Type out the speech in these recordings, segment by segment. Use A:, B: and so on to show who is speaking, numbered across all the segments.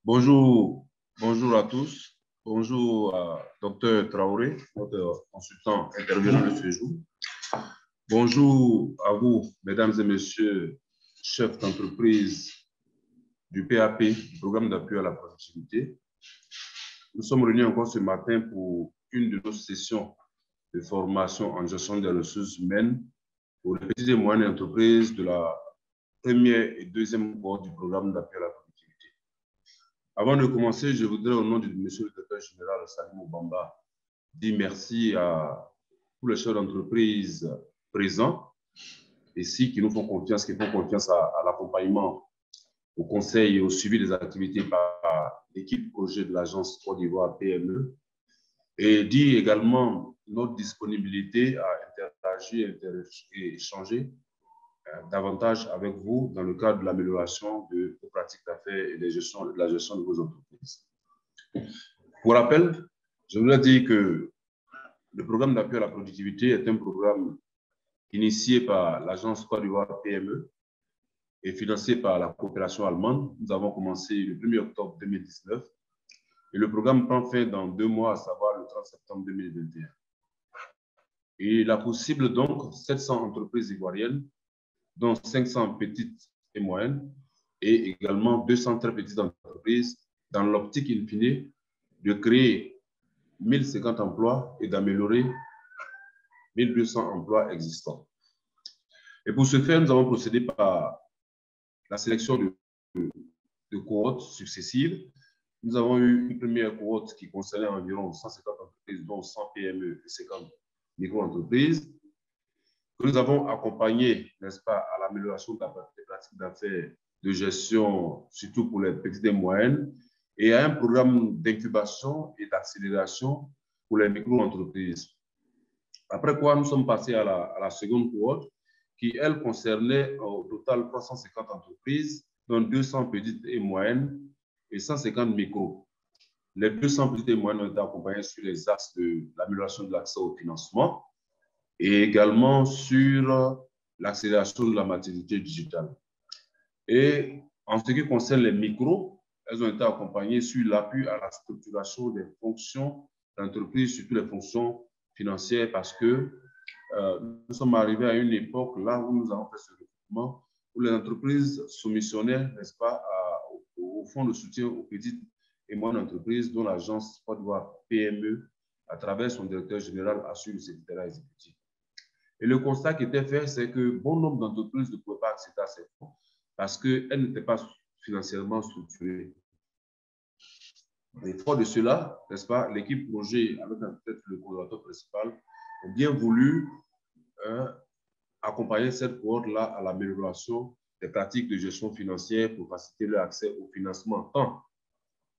A: Bonjour, bonjour à tous. Bonjour à Dr Traoré, notre consultant intervenant de ce jour. Bonjour à vous, mesdames et messieurs, chefs d'entreprise du PAP, du Programme d'appui à la productivité. Nous sommes réunis encore ce matin pour une de nos sessions de formation en gestion des ressources humaines pour les petites et moyennes entreprises de la première et deuxième cohorte du Programme d'appui à la productivité. Avant de commencer, je voudrais, au nom de monsieur le directeur général Salim Bamba, dire merci à tous les chefs d'entreprise présents ici qui nous font confiance, qui font confiance à l'accompagnement, au conseil et au suivi des activités par l'équipe projet de l'agence Côte d'Ivoire PME, et dire également notre disponibilité à interagir et échanger davantage avec vous dans le cadre de l'amélioration de vos pratiques d'affaires et de la gestion de vos entreprises. Pour rappel, je voudrais dire que le programme d'appui à la productivité est un programme initié par l'agence Côte d'Ivoire PME et financé par la coopération allemande. Nous avons commencé le 1er octobre 2019 et le programme prend fin dans 2 mois, à savoir le 30 septembre 2021. Et il a possible donc 700 entreprises ivoiriennes, dont 500 petites et moyennes, et également 200 très petites entreprises, dans l'optique in fine de créer 1050 emplois et d'améliorer 1200 emplois existants. Et pour ce faire, nous avons procédé par la sélection de cohortes successives. Nous avons eu une première cohorte qui concernait environ 150 entreprises, dont 100 PME et 50 micro-entreprises, que nous avons accompagné, n'est-ce pas, à l'amélioration des pratiques d'affaires de gestion, surtout pour les petites et moyennes, et à un programme d'incubation et d'accélération pour les micro-entreprises. Après quoi, nous sommes passés à la seconde cohorte, qui, elle, concernait au total 350 entreprises, dont 200 petites et moyennes et 150 micros. Les 200 petites et moyennes ont été accompagnées sur les axes de l'amélioration de l'accès au financement et également sur l'accélération de la maturité digitale. Et en ce qui concerne les micros, elles ont été accompagnées sur l'appui à la structuration des fonctions d'entreprise, surtout les fonctions financières, parce que nous sommes arrivés à une époque là où nous avons fait ce recrutement, où les entreprises soumissionnaient, n'est-ce pas, au fonds de soutien aux petites et moyennes entreprises, dont l'agence Côte d'Ivoire PME, à travers son directeur général, assure le secrétariat exécutif. Et le constat qui était fait, c'est que bon nombre d'entreprises ne pouvaient pas accéder à ces fonds parce qu'elles n'étaient pas financièrement structurées. Et fort de cela, n'est-ce pas, l'équipe projet, avec peut-être le collaborateur principal, ont bien voulu accompagner cette cohorte-là à l'amélioration des pratiques de gestion financière pour faciliter leur accès au financement, tant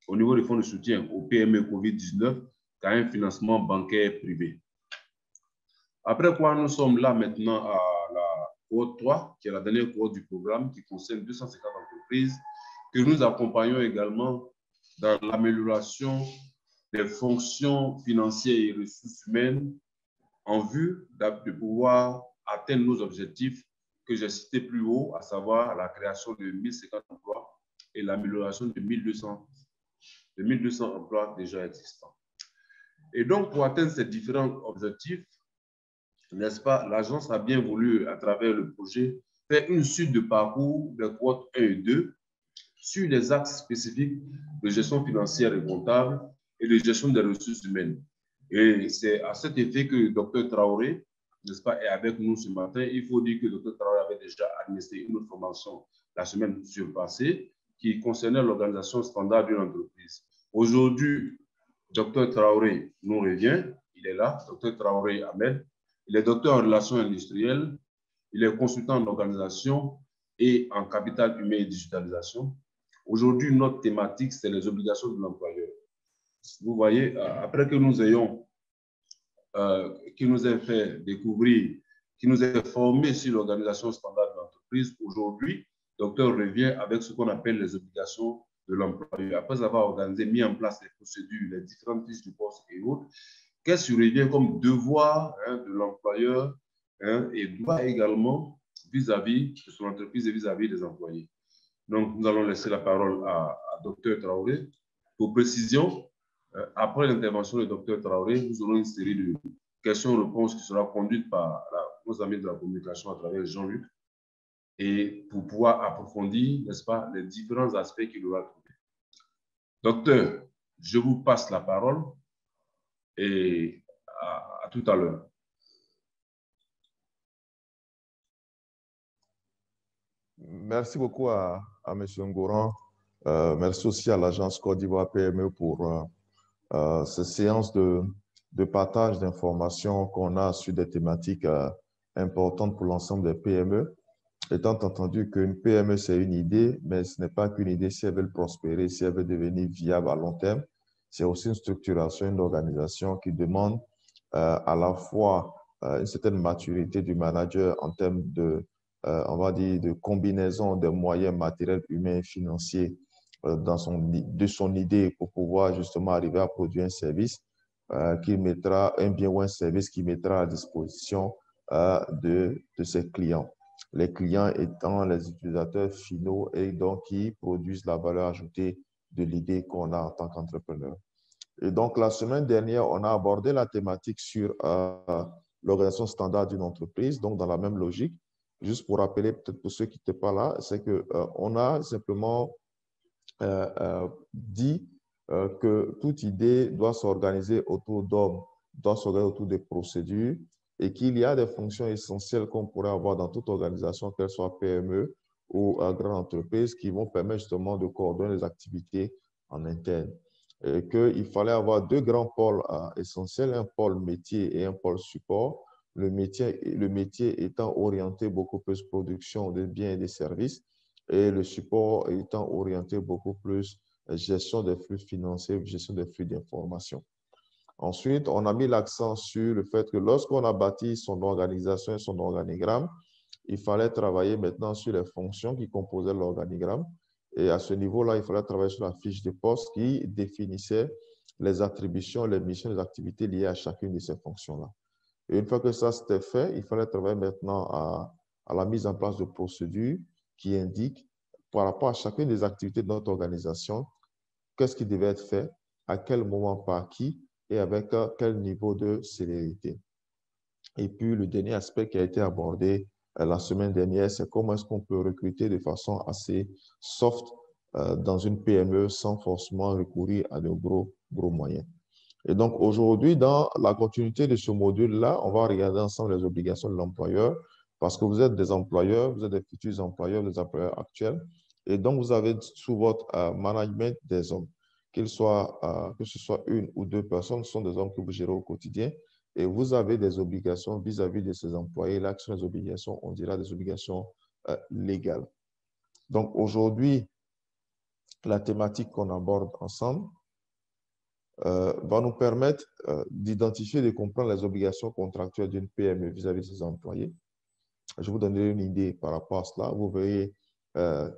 A: au niveau des fonds de soutien au PME COVID-19 qu'à un financement bancaire privé. Après quoi, nous sommes là maintenant à la cohorte 3, qui est la dernière cohorte du programme, qui concerne 250 entreprises, que nous accompagnons également dans l'amélioration des fonctions financières et ressources humaines en vue de pouvoir atteindre nos objectifs que j'ai cités plus haut, à savoir la création de 1050 emplois et l'amélioration de 1200 emplois déjà existants. Et donc, pour atteindre ces différents objectifs, n'est-ce pas, l'agence a bien voulu, à travers le projet, faire une suite de parcours de cohortes 1 et 2 sur les axes spécifiques de gestion financière et comptable et de gestion des ressources humaines. Et c'est à cet effet que le Dr Traoré, n'est-ce pas, est avec nous ce matin. Il faut dire que le Dr Traoré avait déjà administré une autre formation la semaine surpassée qui concernait l'organisation standard d'une entreprise. Aujourd'hui, Dr Traoré nous revient, il est là, Dr Traoré Ahmed. Il est docteur en relations industrielles, il est consultant en organisation et en capital humain et digitalisation. Aujourd'hui, notre thématique, c'est les obligations de l'employeur. Vous voyez, après que nous ayons, qui nous ait fait découvrir, qui nous ait formé sur l'organisation standard de l'entreprise, aujourd'hui, le docteur revient avec ce qu'on appelle les obligations de l'employeur. Après avoir organisé, mis en place les procédures, les différentes fiches de poste et autres, qu'est-ce qui revient comme devoir de l'employeur et doit également vis-à-vis de son entreprise et vis-à-vis des employés. Donc, nous allons laisser la parole à Dr Traoré. Pour précision, après l'intervention du Dr Traoré, nous aurons une série de questions-réponses qui sera conduite par nos amis de la communication à travers Jean-Luc, et pour pouvoir approfondir, n'est-ce pas, les différents aspects qu'il aura trouvés. Docteur, je vous passe la parole et à tout à l'heure.
B: Merci beaucoup à M. Ngoran. Merci aussi à l'agence Côte d'Ivoire PME pour ces séances de partage d'informations qu'on a sur des thématiques importantes pour l'ensemble des PME. Étant entendu qu'une PME, c'est une idée, mais ce n'est pas qu'une idée si elle veut prospérer, si elle veut devenir viable à long terme. C'est aussi une structuration, une organisation qui demande à la fois une certaine maturité du manager en termes de, on va dire, de combinaison des moyens matériels, humains et financiers de son idée pour pouvoir justement arriver à produire un service qui mettra, un bien ou un service qui mettra à disposition de ses clients. Les clients étant les utilisateurs finaux et donc qui produisent la valeur ajoutée de l'idée qu'on a en tant qu'entrepreneur. Et donc, la semaine dernière, on a abordé la thématique sur l'organisation standard d'une entreprise, donc dans la même logique. Juste pour rappeler, peut-être pour ceux qui n'étaient pas là, c'est qu'on a simplement dit que toute idée doit s'organiser autour d'hommes, doit s'organiser autour des procédures et qu'il y a des fonctions essentielles qu'on pourrait avoir dans toute organisation, qu'elle soit PME ou grande entreprise, qui vont permettre justement de coordonner les activités en interne. Et qu'il fallait avoir deux grands pôles essentiels, un pôle métier et un pôle support. Le métier étant orienté beaucoup plus production des biens et des services, et le support étant orienté beaucoup plus gestion des flux financiers, gestion des flux d'informations. Ensuite, on a mis l'accent sur le fait que lorsqu'on a bâti son organisation et son organigramme, il fallait travailler maintenant sur les fonctions qui composaient l'organigramme. Et à ce niveau-là, il fallait travailler sur la fiche de poste qui définissait les attributions, les missions, les activités liées à chacune de ces fonctions-là. Et une fois que ça c'était fait, il fallait travailler maintenant à la mise en place de procédures qui indiquent par rapport à chacune des activités de notre organisation, qu'est-ce qui devait être fait, à quel moment, par qui et avec quel niveau de célérité. Et puis, le dernier aspect qui a été abordé la semaine dernière, c'est comment est-ce qu'on peut recruter de façon assez soft dans une PME sans forcément recourir à de gros moyens. Et donc, aujourd'hui, dans la continuité de ce module-là, on va regarder ensemble les obligations de l'employeur parce que vous êtes des employeurs, vous êtes des futurs employeurs, des employeurs actuels. Et donc, vous avez sous votre management des hommes. Que ce soit une ou deux personnes, ce sont des hommes que vous gérez au quotidien. Et vous avez des obligations vis-à-vis de ces employés-là, qui sont des obligations, on dira des obligations légales. Donc, aujourd'hui, la thématique qu'on aborde ensemble va nous permettre d'identifier et de comprendre les obligations contractuelles d'une PME vis-à-vis de ses employés. Je vous donnerai une idée par rapport à cela. Vous verrez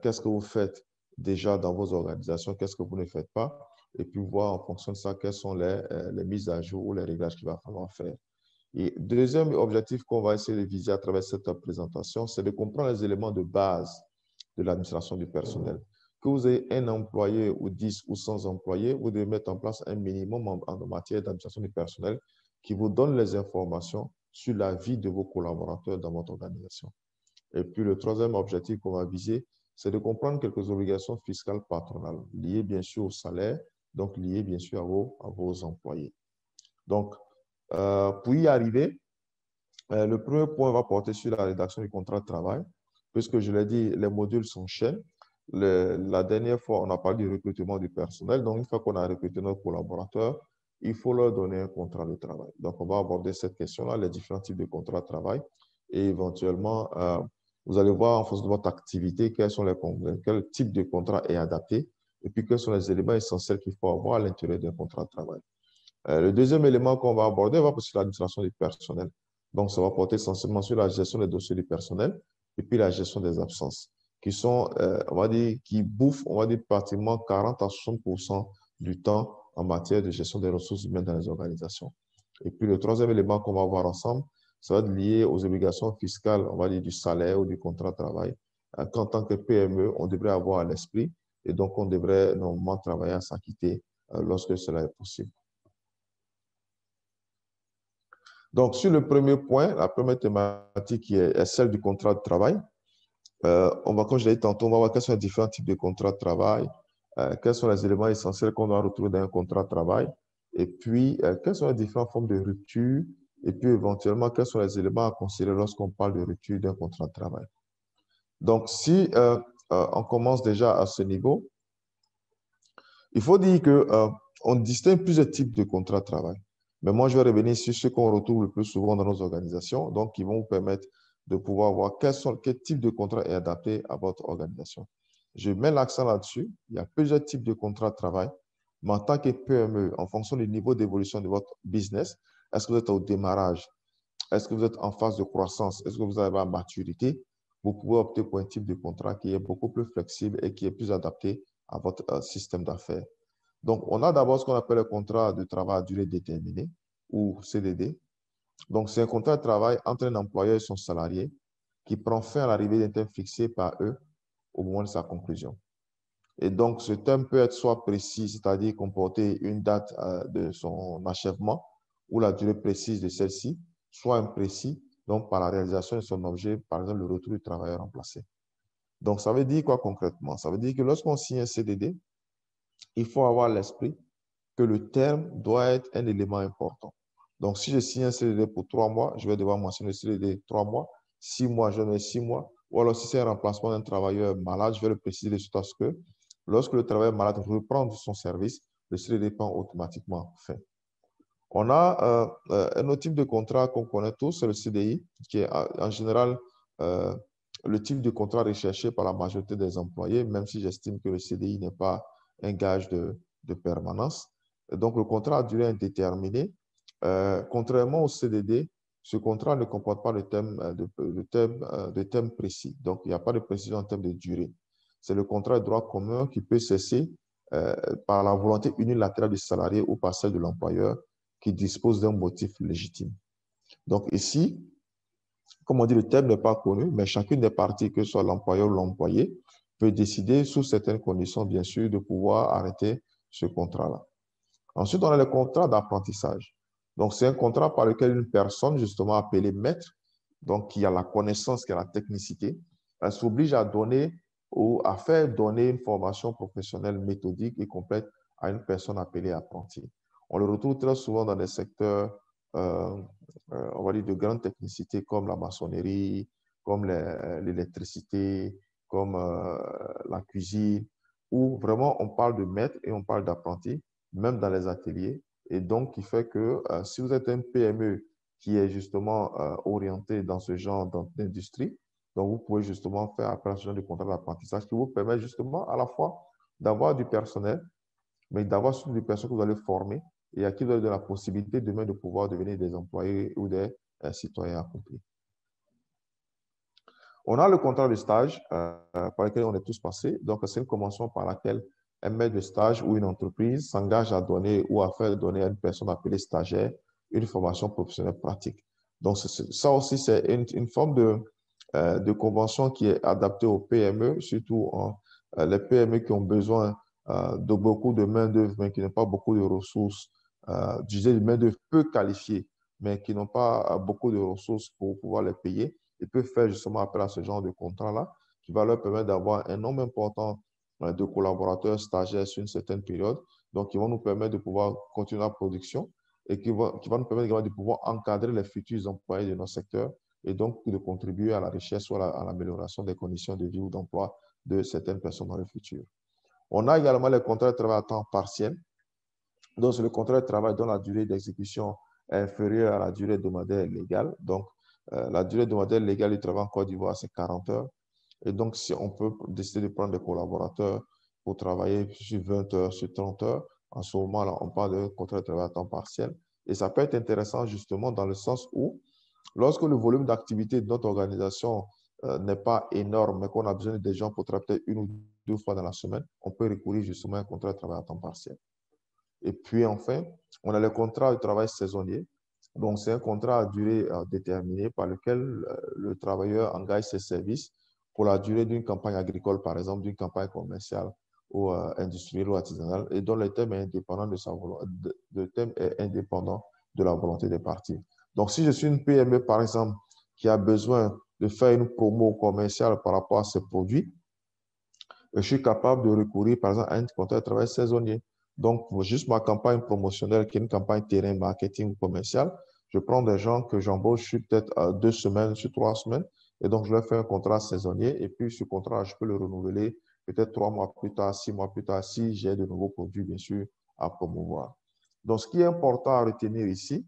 B: qu'est-ce que vous faites déjà dans vos organisations, qu'est-ce que vous ne faites pas, et puis voir en fonction de ça quelles sont les mises à jour ou les réglages qu'il va falloir faire. Et deuxième objectif qu'on va essayer de viser à travers cette présentation, c'est de comprendre les éléments de base de l'administration du personnel. Que vous ayez un employé ou 10 ou 100 employés, vous devez mettre en place un minimum en matière d'administration du personnel qui vous donne les informations sur la vie de vos collaborateurs dans votre organisation. Et puis, le troisième objectif qu'on va viser, c'est de comprendre quelques obligations fiscales patronales liées bien sûr au salaire, donc liées bien sûr à vos employés. Donc, pour y arriver, le premier point va porter sur la rédaction du contrat de travail. Puisque je l'ai dit, les modules s'enchaînent. La dernière fois, on a parlé du recrutement du personnel. Donc, une fois qu'on a recruté nos collaborateurs, il faut leur donner un contrat de travail. Donc, on va aborder cette question-là, les différents types de contrats de travail. Et éventuellement, vous allez voir en fonction de votre activité quel type de contrat est adapté et puis quels sont les éléments essentiels qu'il faut avoir à l'intérieur d'un contrat de travail. Le deuxième élément qu'on va aborder va porter sur l'administration du personnel. Donc, ça va porter essentiellement sur la gestion des dossiers du personnel et puis la gestion des absences, qui sont, on va dire, qui bouffent, on va dire, pratiquement 40 à 60% du temps en matière de gestion des ressources humaines dans les organisations. Et puis, le troisième élément qu'on va voir ensemble, ça va être lié aux obligations fiscales, on va dire, du salaire ou du contrat de travail, qu'en tant que PME, on devrait avoir à l'esprit et donc on devrait normalement travailler à s'acquitter lorsque cela est possible. Donc, sur le premier point, la première thématique qui est celle du contrat de travail, comme je l'ai dit tantôt, on va voir quels sont les différents types de contrats de travail, quels sont les éléments essentiels qu'on doit retrouver dans un contrat de travail, et puis quelles sont les différentes formes de rupture, et puis éventuellement quels sont les éléments à considérer lorsqu'on parle de rupture d'un contrat de travail. Donc, si on commence déjà à ce niveau, il faut dire qu'on distingue plusieurs types de contrats de travail. Mais moi, je vais revenir sur ce qu'on retrouve le plus souvent dans nos organisations, donc qui vont vous permettre de pouvoir voir quel type de contrat est adapté à votre organisation. Je mets l'accent là-dessus. Il y a plusieurs types de contrats de travail, mais en tant que PME, en fonction du niveau d'évolution de votre business, est-ce que vous êtes au démarrage? Est-ce que vous êtes en phase de croissance? Est-ce que vous avez à maturité? Vous pouvez opter pour un type de contrat qui est beaucoup plus flexible et qui est plus adapté à votre système d'affaires. Donc, on a d'abord ce qu'on appelle le contrat de travail à durée déterminée ou CDD. Donc, c'est un contrat de travail entre un employeur et son salarié qui prend fin à l'arrivée d'un terme fixé par eux au moment de sa conclusion. Et donc, ce terme peut être soit précis, c'est-à-dire comporter une date de son achèvement ou la durée précise de celle-ci, soit imprécis, donc par la réalisation de son objet, par exemple le retour du travailleur remplacé. Donc, ça veut dire quoi concrètement? Ça veut dire que lorsqu'on signe un CDD, il faut avoir l'esprit que le terme doit être un élément important. Donc, si je signe un CDD pour 3 mois, je vais devoir mentionner le CDD 3 mois, 6 mois, je mets 6 mois. Ou alors, si c'est un remplacement d'un travailleur malade, je vais le préciser de sorte à ce que lorsque le travailleur malade reprend son service, le CDD prend automatiquement fin. On a un autre type de contrat qu'on connaît tous, c'est le CDI, qui est en général le type de contrat recherché par la majorité des employés, même si j'estime que le CDI n'est pas un gage de permanence. Donc, le contrat à durée indéterminée, contrairement au CDD, ce contrat ne comporte pas de thème précis. Donc, il n'y a pas de précision en termes de durée. C'est le contrat de droit commun qui peut cesser par la volonté unilatérale du salarié ou par celle de l'employeur qui dispose d'un motif légitime. Donc, ici, comme on dit, le terme n'est pas connu, mais chacune des parties, que ce soit l'employeur ou l'employé, peut décider, sous certaines conditions, bien sûr, de pouvoir arrêter ce contrat-là. Ensuite, on a le contrat d'apprentissage. Donc, c'est un contrat par lequel une personne, justement appelée maître, donc qui a la connaissance, qui a la technicité, elle s'oblige à donner ou à faire donner une formation professionnelle méthodique et complète à une personne appelée apprenti. On le retrouve très souvent dans des secteurs, on va dire, de grande technicité comme la maçonnerie, comme l'électricité, comme la cuisine, où vraiment on parle de maître et on parle d'apprenti, même dans les ateliers. Et donc, qui fait que si vous êtes un PME qui est justement orienté dans ce genre d'industrie, donc vous pouvez justement faire appel à ce genre de contrat d'apprentissage qui vous permet justement à la fois d'avoir du personnel, mais d'avoir surtout des personnes que vous allez former et à qui vous avez la possibilité demain de pouvoir devenir des employés ou des citoyens accomplis. On a le contrat de stage par lequel on est tous passés. Donc, c'est une convention par laquelle un maître de stage ou une entreprise s'engage à donner ou à faire donner à une personne appelée stagiaire une formation professionnelle pratique. Donc, ça aussi, c'est une forme de convention qui est adaptée aux PME, surtout les PME qui ont besoin de beaucoup de main-d'œuvre, mais qui n'ont pas beaucoup de ressources, de main-d'œuvre peu qualifiée, mais qui n'ont pas beaucoup de ressources pour pouvoir les payer. Ils peuvent faire justement appel à ce genre de contrat-là qui va leur permettre d'avoir un nombre important de collaborateurs stagiaires sur une certaine période. Donc, qui vont nous permettre de pouvoir continuer la production et qui va nous permettre également de pouvoir encadrer les futurs employés de nos secteurs et donc de contribuer à la richesse ou à l'amélioration des conditions de vie ou d'emploi de certaines personnes dans le futur. On a également les contrats de travail à temps partiel. Donc, c'est le contrat de travail dont la durée d'exécution est inférieure à la durée hebdomadaire légale. Donc, la durée hebdomadaire légale du travail en Côte d'Ivoire, c'est 40 heures. Et donc, si on peut décider de prendre des collaborateurs pour travailler sur 20 heures, sur 30 heures, en ce moment-là, on parle de contrat de travail à temps partiel. Et ça peut être intéressant justement dans le sens où, lorsque le volume d'activité de notre organisation n'est pas énorme, mais qu'on a besoin des gens pour travailler peut-être 1 ou 2 fois dans la semaine, on peut recourir justement à un contrat de travail à temps partiel. Et puis enfin, on a le contrat de travail saisonnier. Donc, c'est un contrat à durée déterminée par lequel le travailleur engage ses services pour la durée d'une campagne agricole, par exemple, d'une campagne commerciale ou industriel ou artisanal et dont le thème est indépendant de sa volonté, le thème est indépendant de la volonté des parties. Donc, si je suis une PME, par exemple, qui a besoin de faire une promo commerciale par rapport à ses produits, je suis capable de recourir, par exemple, à un contrat de travail saisonnier. Donc, pour juste ma campagne promotionnelle, qui est une campagne terrain marketing commercial, je prends des gens que j'embauche sur peut-être 2 semaines, sur 3 semaines, et donc je leur fais un contrat saisonnier, et puis ce contrat, je peux le renouveler peut-être 3 mois plus tard, 6 mois plus tard, si j'ai de nouveaux produits, bien sûr, à promouvoir. Donc, ce qui est important à retenir ici,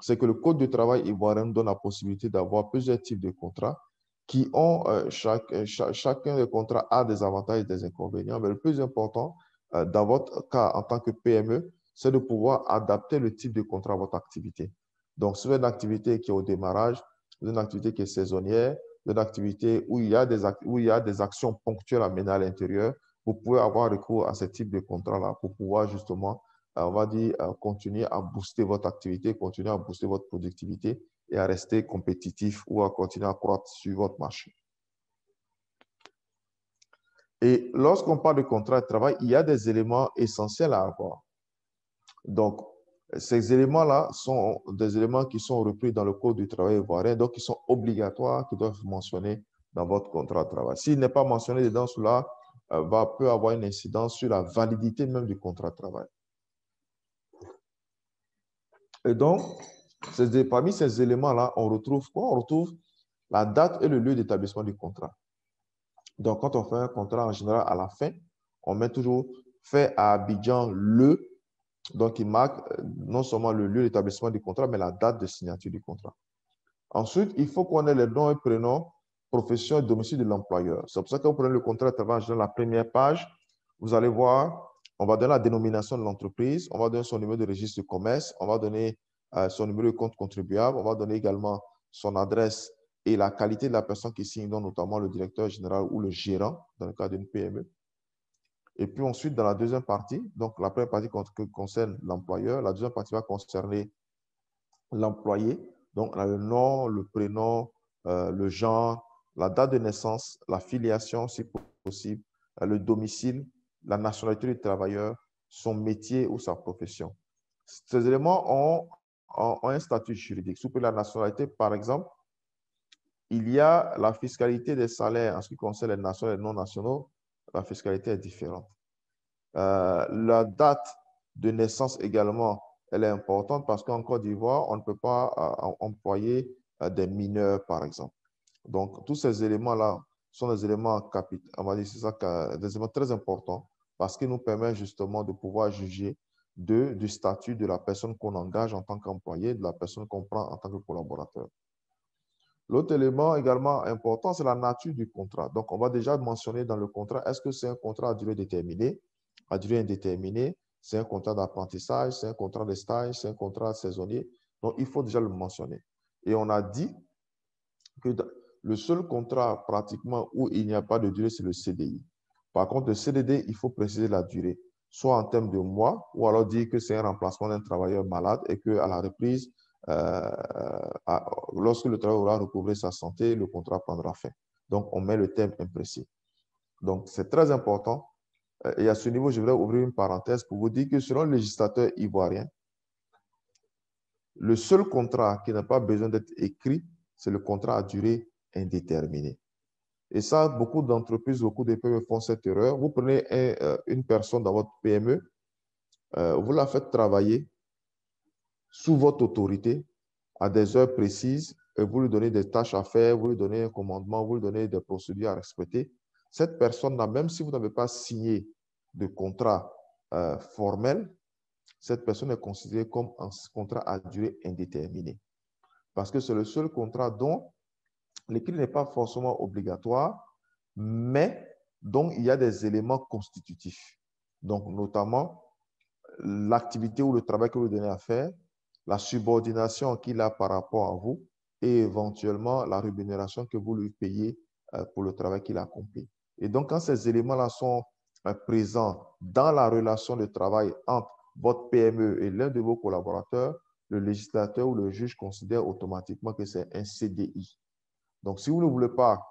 B: c'est que le Code du travail ivoirien donne la possibilité d'avoir plusieurs types de contrats qui ont, chacun des contrats a des avantages et des inconvénients, mais le plus important dans votre cas en tant que PME, c'est de pouvoir adapter le type de contrat à votre activité. Donc, si vous avez une activité qui est au démarrage, une activité qui est saisonnière, une activité où il y a des actions ponctuelles à mener à l'intérieur, vous pouvez avoir recours à ce type de contrat-là pour pouvoir justement on va dire, continuer à booster votre activité, continuer à booster votre productivité et à rester compétitif ou à continuer à croître sur votre marché. Et lorsqu'on parle de contrat de travail, il y a des éléments essentiels à avoir. Donc, ces éléments-là sont des éléments qui sont repris dans le Code du travail ivoirien, donc qui sont obligatoires, qui doivent être mentionnés dans votre contrat de travail. S'il n'est pas mentionné dedans, cela peut avoir une incidence sur la validité même du contrat de travail. Et donc, parmi ces éléments-là, on retrouve quoi? On retrouve la date et le lieu d'établissement du contrat. Donc, quand on fait un contrat, en général, à la fin, on met toujours fait à Abidjan le. Donc, il marque non seulement le lieu d'établissement du contrat, mais la date de signature du contrat. Ensuite, il faut qu'on ait les noms et prénoms, profession et domicile de l'employeur. C'est pour ça que quand vous prenez le contrat de travail, dans la première page, vous allez voir, on va donner la dénomination de l'entreprise, on va donner son numéro de registre de commerce, on va donner son numéro de compte contribuable, on va donner également son adresse et la qualité de la personne qui signe, donc notamment le directeur général ou le gérant dans le cas d'une PME. Et puis ensuite, dans la deuxième partie, donc la première partie concerne l'employeur, la deuxième partie va concerner l'employé. Donc, on a le nom, le prénom, le genre, la date de naissance, la filiation si possible, le domicile, la nationalité du travailleur, son métier ou sa profession. Ces éléments ont un statut juridique. Sous la nationalité, par exemple, il y a la fiscalité des salaires en ce qui concerne les nationaux et les non nationaux. La fiscalité est différente. La date de naissance également, elle est importante parce qu'en Côte d'Ivoire, on ne peut pas employer des mineurs, par exemple. Donc, tous ces éléments-là sont des éléments capitaux, on va dire c'est ça, des éléments très importants parce qu'ils nous permettent justement de pouvoir juger du statut de la personne qu'on engage en tant qu'employé, de la personne qu'on prend en tant que collaborateur. L'autre élément également important, c'est la nature du contrat. Donc, on va déjà mentionner dans le contrat, est-ce que c'est un contrat à durée déterminée, à durée indéterminée, c'est un contrat d'apprentissage, c'est un contrat de stage, c'est un contrat saisonnier. Donc, il faut déjà le mentionner. Et on a dit que le seul contrat pratiquement où il n'y a pas de durée, c'est le CDI. Par contre, le CDD, il faut préciser la durée, soit en termes de mois, ou alors dire que c'est un remplacement d'un travailleur malade et qu'à la reprise, lorsque le travailleur aura recouvré sa santé, le contrat prendra fin. Donc, on met le terme imprécis. Donc, c'est très important. Et à ce niveau, je voudrais ouvrir une parenthèse pour vous dire que selon le législateur ivoirien, le seul contrat qui n'a pas besoin d'être écrit, c'est le contrat à durée indéterminée. Et ça, beaucoup d'entreprises, beaucoup de PME font cette erreur. Vous prenez une personne dans votre PME, vous la faites travailler sous votre autorité à des heures précises et vous lui donnez des tâches à faire, vous lui donnez un commandement, vous lui donnez des procédures à respecter. Cette personne-là, même si vous n'avez pas signé de contrat formel, cette personne est considérée comme un contrat à durée indéterminée. Parce que c'est le seul contrat dont l'écrit n'est pas forcément obligatoire, mais dont il y a des éléments constitutifs. Donc, notamment, l'activité ou le travail que vous donnez à faire, la subordination qu'il a par rapport à vous et éventuellement la rémunération que vous lui payez pour le travail qu'il a accompli. Et donc, quand ces éléments-là sont présents dans la relation de travail entre votre PME et l'un de vos collaborateurs, le législateur ou le juge considère automatiquement que c'est un CDI. Donc, si vous ne voulez pas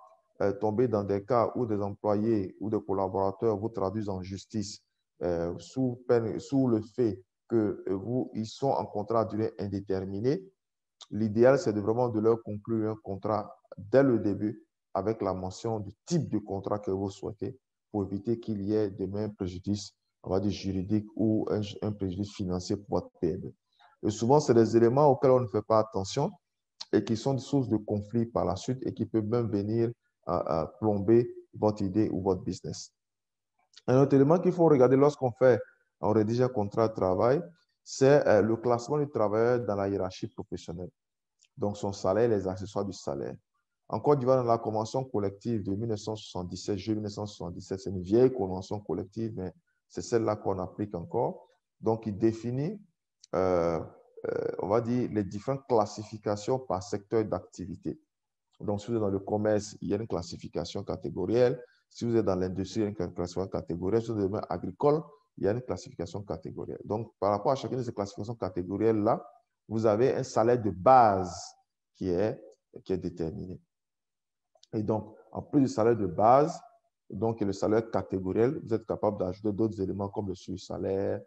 B: tomber dans des cas où des employés ou des collaborateurs vous traduisent en justice sous le fait qu'ils sont en contrat à durée indéterminée, l'idéal, c'est vraiment de leur conclure un contrat dès le début avec la mention du type de contrat que vous souhaitez pour éviter qu'il y ait de même préjudice, on va dire juridique ou un préjudice financier pour votre PME. Et souvent, c'est des éléments auxquels on ne fait pas attention et qui sont des sources de conflits par la suite et qui peuvent même venir à plomber votre idée ou votre business. Un autre élément qu'il faut regarder lorsqu'on rédige un contrat de travail, c'est le classement du travailleur dans la hiérarchie professionnelle. Donc, son salaire, les accessoires du salaire. En Côte d'Ivoire, dans la convention collective de 1977, juillet 1977, c'est une vieille convention collective, mais c'est celle-là qu'on applique encore. Donc, il définit, on va dire, les différentes classifications par secteur d'activité. Donc, si vous êtes dans le commerce, il y a une classification catégorielle. Si vous êtes dans l'industrie, il y a une classification catégorielle. Si vous êtes dans le domaine agricole, il y a une classification catégorielle. Donc, par rapport à chacune de ces classifications catégorielles-là, vous avez un salaire de base qui est déterminé. Et donc, en plus du salaire de base, donc le salaire catégoriel, vous êtes capable d'ajouter d'autres éléments comme le sur-salaire,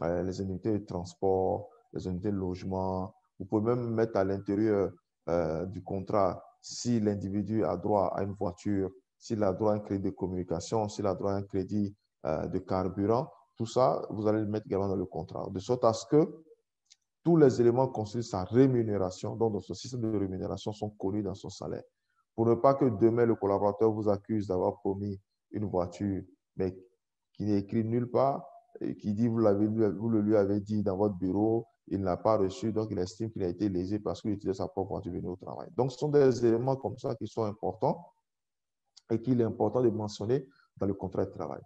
B: les indemnités de transport, les indemnités de logement. Vous pouvez même mettre à l'intérieur du contrat si l'individu a droit à une voiture, s'il a droit à un crédit de communication, s'il a droit à un crédit de carburant. Tout ça, vous allez le mettre également dans le contrat, de sorte à ce que tous les éléments constituent sa rémunération, donc dans ce système de rémunération, sont connus dans son salaire. Pour ne pas que demain, le collaborateur vous accuse d'avoir promis une voiture, mais qui n'est écrit nulle part, et qui dit vous le lui avez dit dans votre bureau, il ne l'a pas reçu, donc il estime qu'il a été lésé parce qu'il utilisait sa propre voiture venue au travail. Donc, ce sont des éléments comme ça qui sont importants et qu'il est important de mentionner dans le contrat de travail.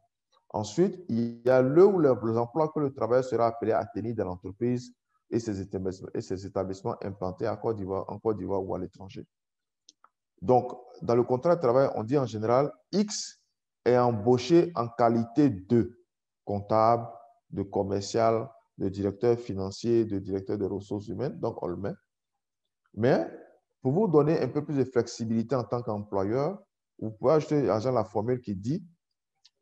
B: Ensuite, il y a les emplois que le travailleur sera appelé à tenir dans l'entreprise et ses établissements implantés en Côte d'Ivoire ou à l'étranger. Donc, dans le contrat de travail, on dit en général X est embauché en qualité de comptable, de commercial, de directeur financier, de directeur des ressources humaines. Donc, on le met. Mais pour vous donner un peu plus de flexibilité en tant qu'employeur, vous pouvez ajouter à la formule qui dit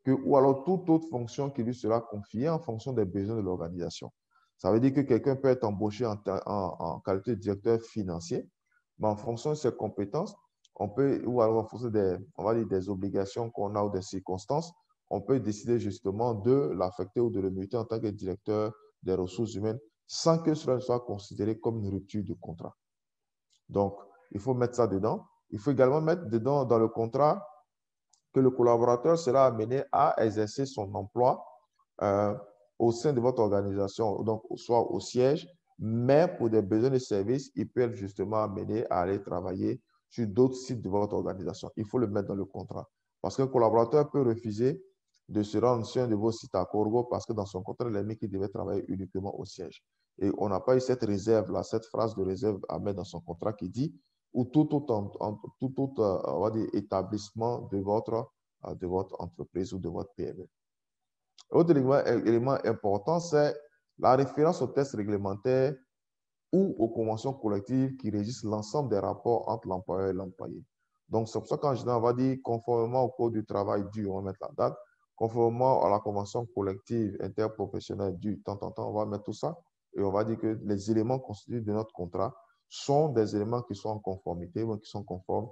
B: que, ou alors toute autre fonction qui lui sera confiée en fonction des besoins de l'organisation. Ça veut dire que quelqu'un peut être embauché en qualité de directeur financier, mais en fonction de ses compétences, on peut, ou alors en fonction on va dire des obligations qu'on a ou des circonstances, on peut décider justement de l'affecter ou de le muter en tant que directeur des ressources humaines sans que cela ne soit considéré comme une rupture de contrat. Donc, il faut mettre ça dedans. Il faut également mettre dedans dans le contrat que le collaborateur sera amené à exercer son emploi au sein de votre organisation, donc soit au siège, mais pour des besoins de service, il peut être justement amené à aller travailler sur d'autres sites de votre organisation. Il faut le mettre dans le contrat. Parce qu'un collaborateur peut refuser de se rendre sur un de vos sites à Corgo parce que dans son contrat, il a mis qu'il devait travailler uniquement au siège. Et on n'a pas eu cette réserve-là, cette phrase de réserve à mettre dans son contrat qui dit ou tout autre on va dire, établissement de votre entreprise ou de votre PME. Autre élément important, c'est la référence aux tests réglementaires ou aux conventions collectives qui régissent l'ensemble des rapports entre l'employeur et l'employé. Donc, c'est pour ça qu'en général, on va dire conformément au code du travail dû, on va mettre la date, conformément à la convention collective interprofessionnelle due, on va mettre tout ça et on va dire que les éléments constitués de notre contrat sont des éléments qui sont en conformité ou qui sont conformes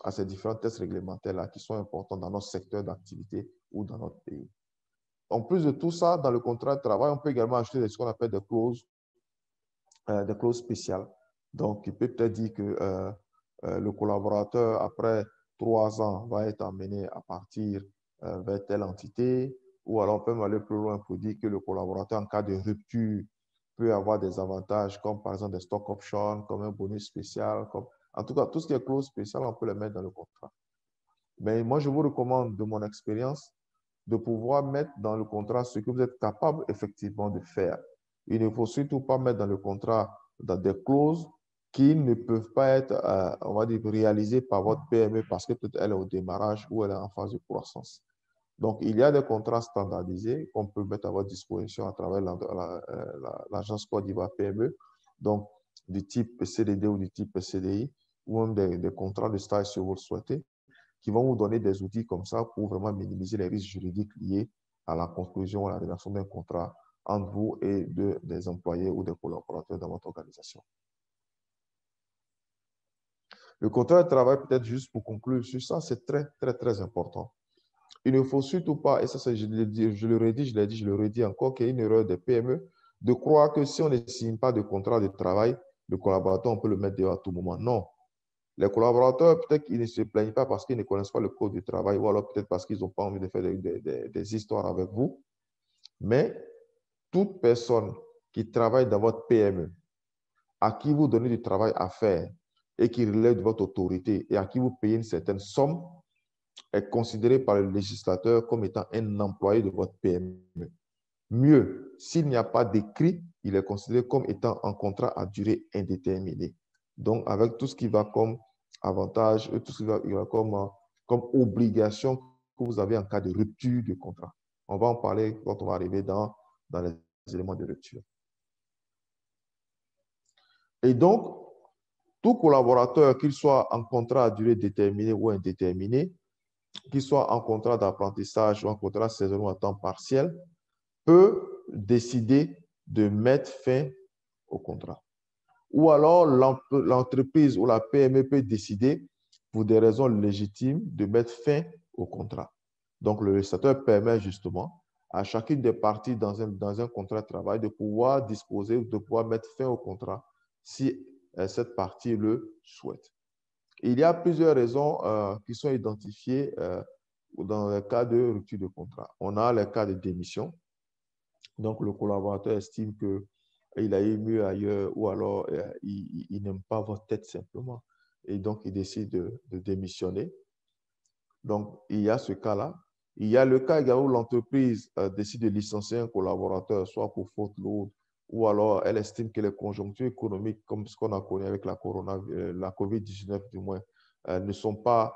B: à ces différents tests réglementaires-là qui sont importants dans notre secteur d'activité ou dans notre pays. En plus de tout ça, dans le contrat de travail, on peut également ajouter ce qu'on appelle des clauses spéciales. Donc, il peut peut-être dire que le collaborateur, après 3 ans, va être amené à partir vers telle entité, ou alors on peut aller plus loin pour dire que le collaborateur, en cas de rupture, peut avoir des avantages comme par exemple des stock options, comme un bonus spécial. En tout cas, tout ce qui est clause spéciale, on peut le mettre dans le contrat. Mais moi, je vous recommande, de mon expérience, de pouvoir mettre dans le contrat ce que vous êtes capable effectivement de faire. Il ne faut surtout pas mettre dans le contrat dans des clauses qui ne peuvent pas être, on va dire, réalisées par votre PME parce que peut-être elle est au démarrage ou elle est en phase de croissance. Donc, il y a des contrats standardisés qu'on peut mettre à votre disposition à travers l'agence Côte d'Ivoire PME, donc du type CDD ou du type CDI, ou même des contrats de stage si vous le souhaitez, qui vont vous donner des outils comme ça pour vraiment minimiser les risques juridiques liés à la conclusion ou à la rédaction d'un contrat entre vous et des employés ou des collaborateurs dans votre organisation. Le contrat de travail, peut-être juste pour conclure sur ça, c'est très, très, très important. Il ne faut surtout pas, et ça, je le redis, je le redis encore, qu'il y a une erreur des PME de croire que si on ne signe pas de contrat de travail, le collaborateur, on peut le mettre dehors à tout moment. Non. Les collaborateurs, peut-être qu'ils ne se plaignent pas parce qu'ils ne connaissent pas le code du travail ou alors peut-être parce qu'ils n'ont pas envie de faire des histoires avec vous. Mais toute personne qui travaille dans votre PME, à qui vous donnez du travail à faire et qui relève de votre autorité et à qui vous payez une certaine somme, est considéré par le législateur comme étant un employé de votre PME. Mieux, s'il n'y a pas d'écrit, il est considéré comme étant un contrat à durée indéterminée. Donc, avec tout ce qui va comme avantage, tout ce qui va comme obligation que vous avez en cas de rupture de contrat. On va en parler quand on va arriver dans les éléments de rupture. Et donc, tout collaborateur, qu'il soit en contrat à durée déterminée ou indéterminée, qu'il soit en contrat d'apprentissage ou en contrat saisonnier à temps partiel, peut décider de mettre fin au contrat. Ou alors, l'entreprise ou la PME peut décider, pour des raisons légitimes, de mettre fin au contrat. Donc, le législateur permet justement à chacune des parties dans un contrat de travail de pouvoir disposer, de pouvoir mettre fin au contrat si cette partie le souhaite. Il y a plusieurs raisons qui sont identifiées dans le cas de rupture de contrat. On a le cas de démission. Donc, le collaborateur estime qu'il a eu mieux ailleurs ou alors il n'aime pas votre tête simplement. Et donc, il décide de démissionner. Donc, il y a ce cas-là. Il y a le cas également où l'entreprise décide de licencier un collaborateur, soit pour faute lourde, ou alors elle estime que les conjonctures économiques, comme ce qu'on a connu avec la COVID-19 du moins, ne sont pas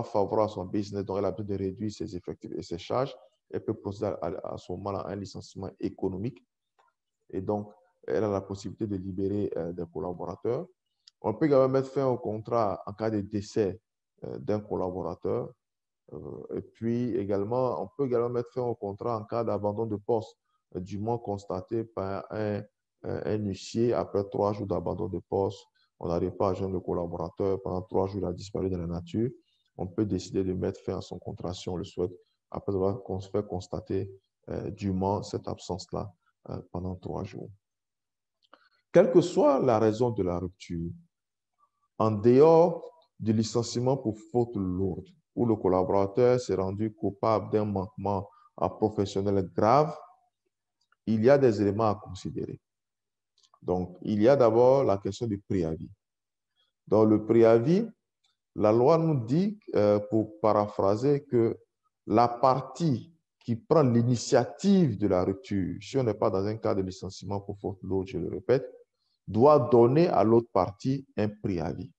B: favorables à son business, donc elle a besoin de réduire ses effectifs et ses charges. Elle peut procéder à ce moment-là à un licenciement économique. Et donc, elle a la possibilité de libérer des collaborateurs. On peut également mettre fin au contrat en cas de décès d'un collaborateur. Et puis également, on peut également mettre fin au contrat en cas d'abandon de poste, dûment constaté par un huissier après 3 jours d'abandon de poste. On n'arrive pas à joindre le collaborateur. Pendant 3 jours, il a disparu de la nature. On peut décider de mettre fin à son contrat si on le souhaite, après avoir fait constater dûment cette absence-là pendant 3 jours. Quelle que soit la raison de la rupture, en dehors du licenciement pour faute lourde, où le collaborateur s'est rendu coupable d'un manquement professionnel grave, il y a des éléments à considérer. Donc, il y a d'abord la question du préavis. Dans le préavis, la loi nous dit, pour paraphraser, que la partie qui prend l'initiative de la rupture, si on n'est pas dans un cas de licenciement pour faute lourde, je le répète, doit donner à l'autre partie un préavis.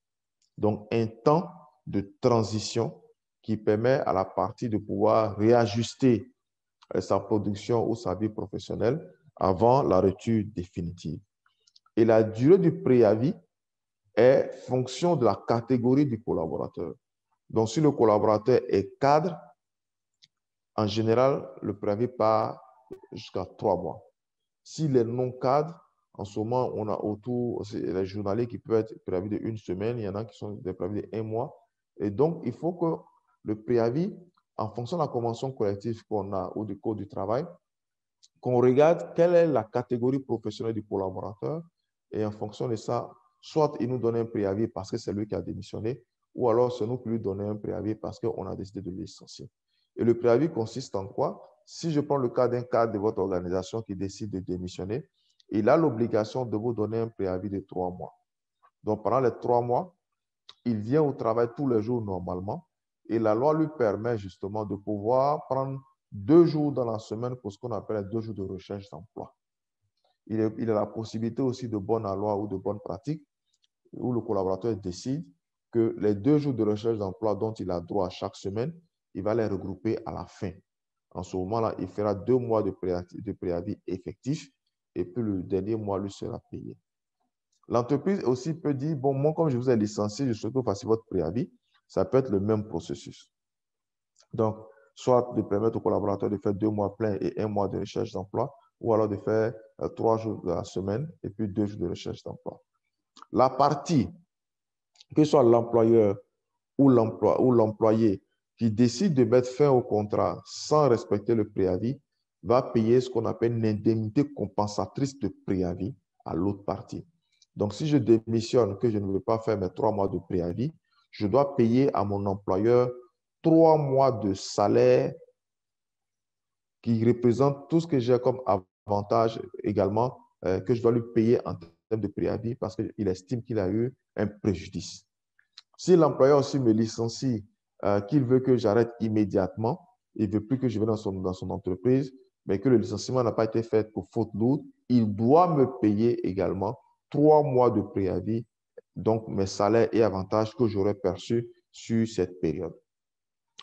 B: Donc, un temps de transition qui permet à la partie de pouvoir réajuster sa production ou sa vie professionnelle avant la rupture définitive. Et la durée du préavis est fonction de la catégorie du collaborateur. Donc, si le collaborateur est cadre, en général, le préavis part jusqu'à 3 mois. S'il est non cadre, en ce moment, on a autour les journaliers qui peuvent être préavis de 1 semaine, il y en a qui sont des préavis de 1 mois. Et donc, il faut que le préavis, en fonction de la convention collective qu'on a ou du code du travail, qu'on regarde quelle est la catégorie professionnelle du collaborateur et en fonction de ça, soit il nous donne un préavis parce que c'est lui qui a démissionné, ou alors c'est nous qui lui donnons un préavis parce qu'on a décidé de le licencier. Et le préavis consiste en quoi? Si je prends le cas d'un cadre de votre organisation qui décide de démissionner, il a l'obligation de vous donner un préavis de 3 mois. Donc, pendant les 3 mois, il vient au travail tous les jours normalement et la loi lui permet justement de pouvoir prendre 2 jours dans la semaine pour ce qu'on appelle les 2 jours de recherche d'emploi. Il a la possibilité aussi de bonne loi ou de bonne pratique où le collaborateur décide que les 2 jours de recherche d'emploi dont il a droit chaque semaine, il va les regrouper à la fin. En ce moment-là, il fera 2 mois de préavis effectif et puis le dernier mois lui sera payé. L'entreprise aussi peut dire, bon, moi, comme je vous ai licencié, je souhaite que vous fassiez votre préavis. Ça peut être le même processus. Donc, soit de permettre aux collaborateurs de faire 2 mois pleins et 1 mois de recherche d'emploi, ou alors de faire 3 jours de la semaine et puis 2 jours de recherche d'emploi. La partie, que ce soit l'employeur ou l'employé qui décide de mettre fin au contrat sans respecter le préavis, va payer ce qu'on appelle une indemnité compensatrice de préavis à l'autre partie. Donc, si je démissionne, que je ne veux pas faire mes 3 mois de préavis, je dois payer à mon employeur 3 mois de salaire qui représente tout ce que j'ai comme avantage également que je dois lui payer en termes de préavis parce qu'il estime qu'il a eu un préjudice. Si l'employeur aussi me licencie, qu'il veut que j'arrête immédiatement, il ne veut plus que je vienne dans son entreprise, mais que le licenciement n'a pas été fait pour faute lourde, il doit me payer également 3 mois de préavis, donc mes salaires et avantages que j'aurais perçus sur cette période.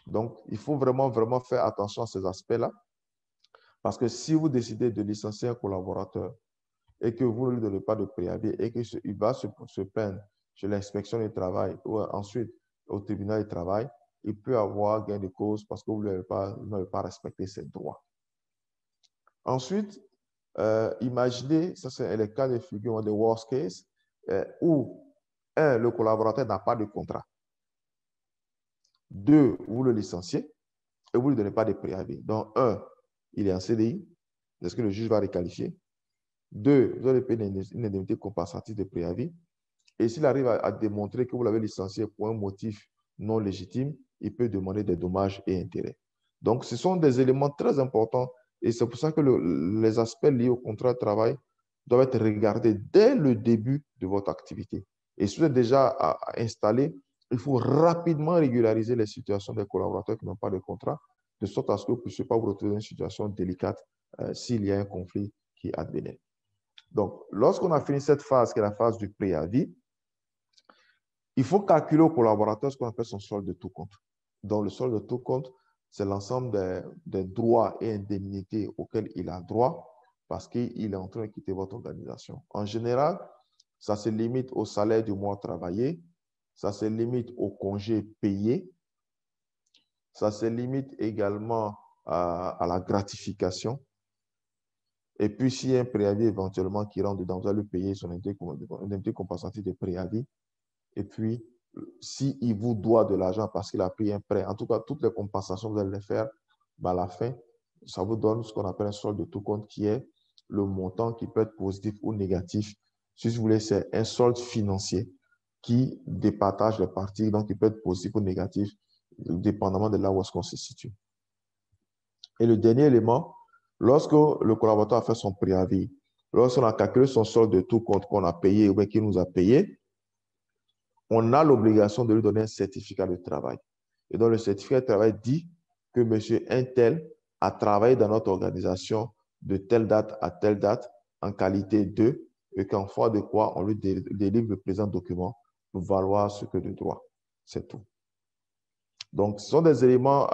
B: Donc, il faut vraiment faire attention à ces aspects-là, parce que si vous décidez de licencier un collaborateur et que vous ne lui donnez pas de préavis et qu'il va se plaindre chez l'inspection du travail ou ensuite au tribunal du travail, il peut avoir gain de cause parce que vous n'avez pas respecté ses droits. Ensuite, imaginez, ça c'est le cas de figure, de worst case, où, le collaborateur n'a pas de contrat. 2, vous le licenciez et vous ne lui donnez pas de préavis. Donc, 1, il est en CDI. Est-ce que le juge va requalifier? 2, vous allez payer une indemnité compensatrice de préavis. Et s'il arrive à démontrer que vous l'avez licencié pour un motif non légitime, il peut demander des dommages et intérêts. Donc, ce sont des éléments très importants et c'est pour ça que les aspects liés au contrat de travail doivent être regardés dès le début de votre activité. Et si vous êtes déjà installé, il faut rapidement régulariser les situations des collaborateurs qui n'ont pas de contrat, de sorte à ce que vous ne puissiez pas vous retrouver dans une situation délicate s'il y a un conflit qui advenait. Donc, lorsqu'on a fini cette phase, qui est la phase du préavis, il faut calculer au collaborateur ce qu'on appelle son solde de tout compte. Donc, le solde de tout compte, c'est l'ensemble des droits et indemnités auxquels il a droit parce qu'il est en train de quitter votre organisation. En général, ça se limite au salaire du mois travaillé, ça se limite au congé payé, ça se limite également à la gratification. Et puis, s'il y a un préavis éventuellement qui rentre dedans, vous allez payer son indemnité compensatrice de préavis. Et puis, s'il vous doit de l'argent parce qu'il a pris un prêt, en tout cas, toutes les compensations, vous allez les faire à la fin. Ça vous donne ce qu'on appelle un solde de tout compte qui est le montant qui peut être positif ou négatif. Si vous voulez, c'est un solde financier qui départage les parties, donc il peut être positif ou négatif, dépendamment de là où est-ce qu'on se situe. Et le dernier élément, lorsque le collaborateur a fait son préavis, lorsqu'on a calculé son solde de tout compte qu'on a payé ou bien qu'il nous a payé, on a l'obligation de lui donner un certificat de travail. Et donc, le certificat de travail dit que M. Untel a travaillé dans notre organisation de telle date à telle date en qualité de, et qu'en foi de quoi on lui délivre le présent document pour valoir ce que de droit. C'est tout. Donc, ce sont des éléments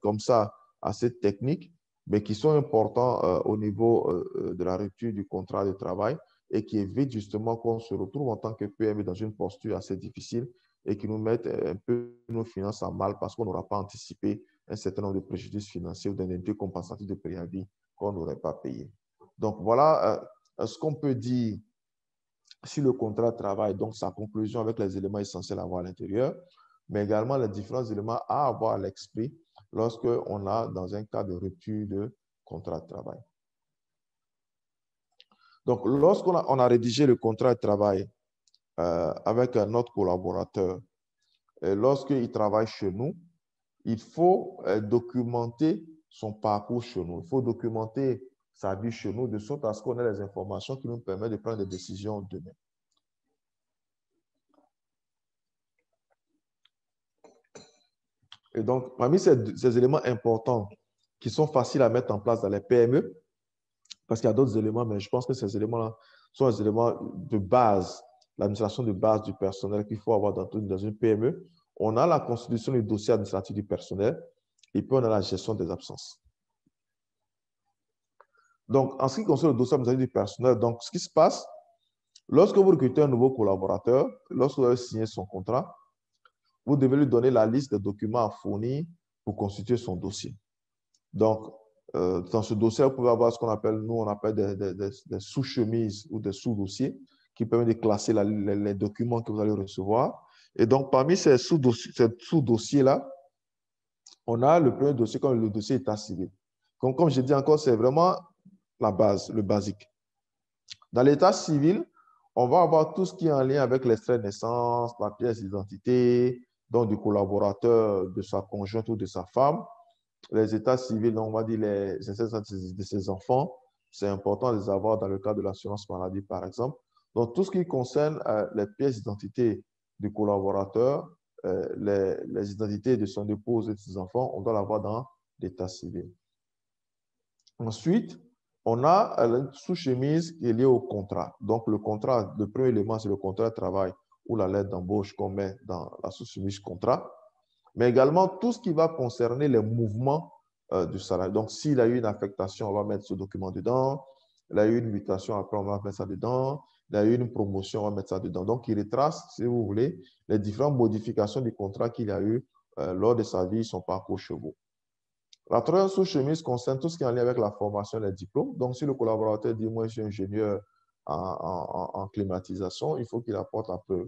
B: comme ça, assez techniques, mais qui sont importants au niveau de la rupture du contrat de travail et qui évitent justement qu'on se retrouve en tant que PME dans une posture assez difficile et qui nous mettent un peu nos finances en mal parce qu'on n'aura pas anticipé un certain nombre de préjudices financiers ou d'indemnités compensatives de préavis qu'on n'aurait pas payé. Donc, voilà ce qu'on peut dire sur le contrat de travail, donc sa conclusion avec les éléments essentiels à avoir à l'intérieur, mais également les différents éléments à avoir à l'esprit lorsqu'on a dans un cas de rupture de contrat de travail. Donc, lorsqu'on a rédigé le contrat de travail avec notre collaborateur, lorsqu'il travaille chez nous, il faut documenter son parcours chez nous. Il faut documenter sa vie chez nous de sorte à ce qu'on ait les informations qui nous permettent de prendre des décisions demain. Et donc, parmi ces éléments importants qui sont faciles à mettre en place dans les PME, parce qu'il y a d'autres éléments, mais je pense que ces éléments-là sont les éléments de base, l'administration de base du personnel qu'il faut avoir dans une PME. On a la constitution du dossier administratif du personnel et puis on a la gestion des absences. Donc, en ce qui concerne le dossier administratif du personnel, donc, ce qui se passe, lorsque vous recrutez un nouveau collaborateur, lorsque vous avez signé son contrat, vous devez lui donner la liste des documents à fournir pour constituer son dossier. Donc, dans ce dossier, vous pouvez avoir ce qu'on appelle, nous, on appelle des sous-chemises ou des sous-dossiers qui permettent de classer les documents que vous allez recevoir. Et donc, parmi ces sous-dossiers-là, on a le premier dossier comme le dossier état civil. Comme je dis encore, c'est vraiment la base, le basique. Dans l'état civil, on va avoir tout ce qui est en lien avec l'extrait de naissance, la pièce d'identité, donc du collaborateur, de sa conjointe ou de sa femme. Les états civils, donc on va dire les essais de ses enfants, c'est important de les avoir dans le cas de l'assurance maladie, par exemple. Donc, tout ce qui concerne les pièces d'identité du collaborateur, les identités de son épouse et de ses enfants, on doit l'avoir dans l'état civil. Ensuite, on a une sous-chemise qui est liée au contrat. Donc, le contrat, le premier élément, c'est le contrat de travail ou la lettre d'embauche qu'on met dans la sous-chemise contrat, mais également tout ce qui va concerner les mouvements du salarié. Donc, s'il a eu une affectation, on va mettre ce document dedans. Il a eu une mutation, après, on va mettre ça dedans. Il a eu une promotion, on va mettre ça dedans. Donc, il retrace, si vous voulez, les différentes modifications du contrat qu'il a eu lors de sa vie, son parcours chevaux. La troisième sous-chemise concerne tout ce qui est en lien avec la formation et les diplômes. Donc, si le collaborateur dit, moi, je suis ingénieur en climatisation, il faut qu'il apporte la preuve.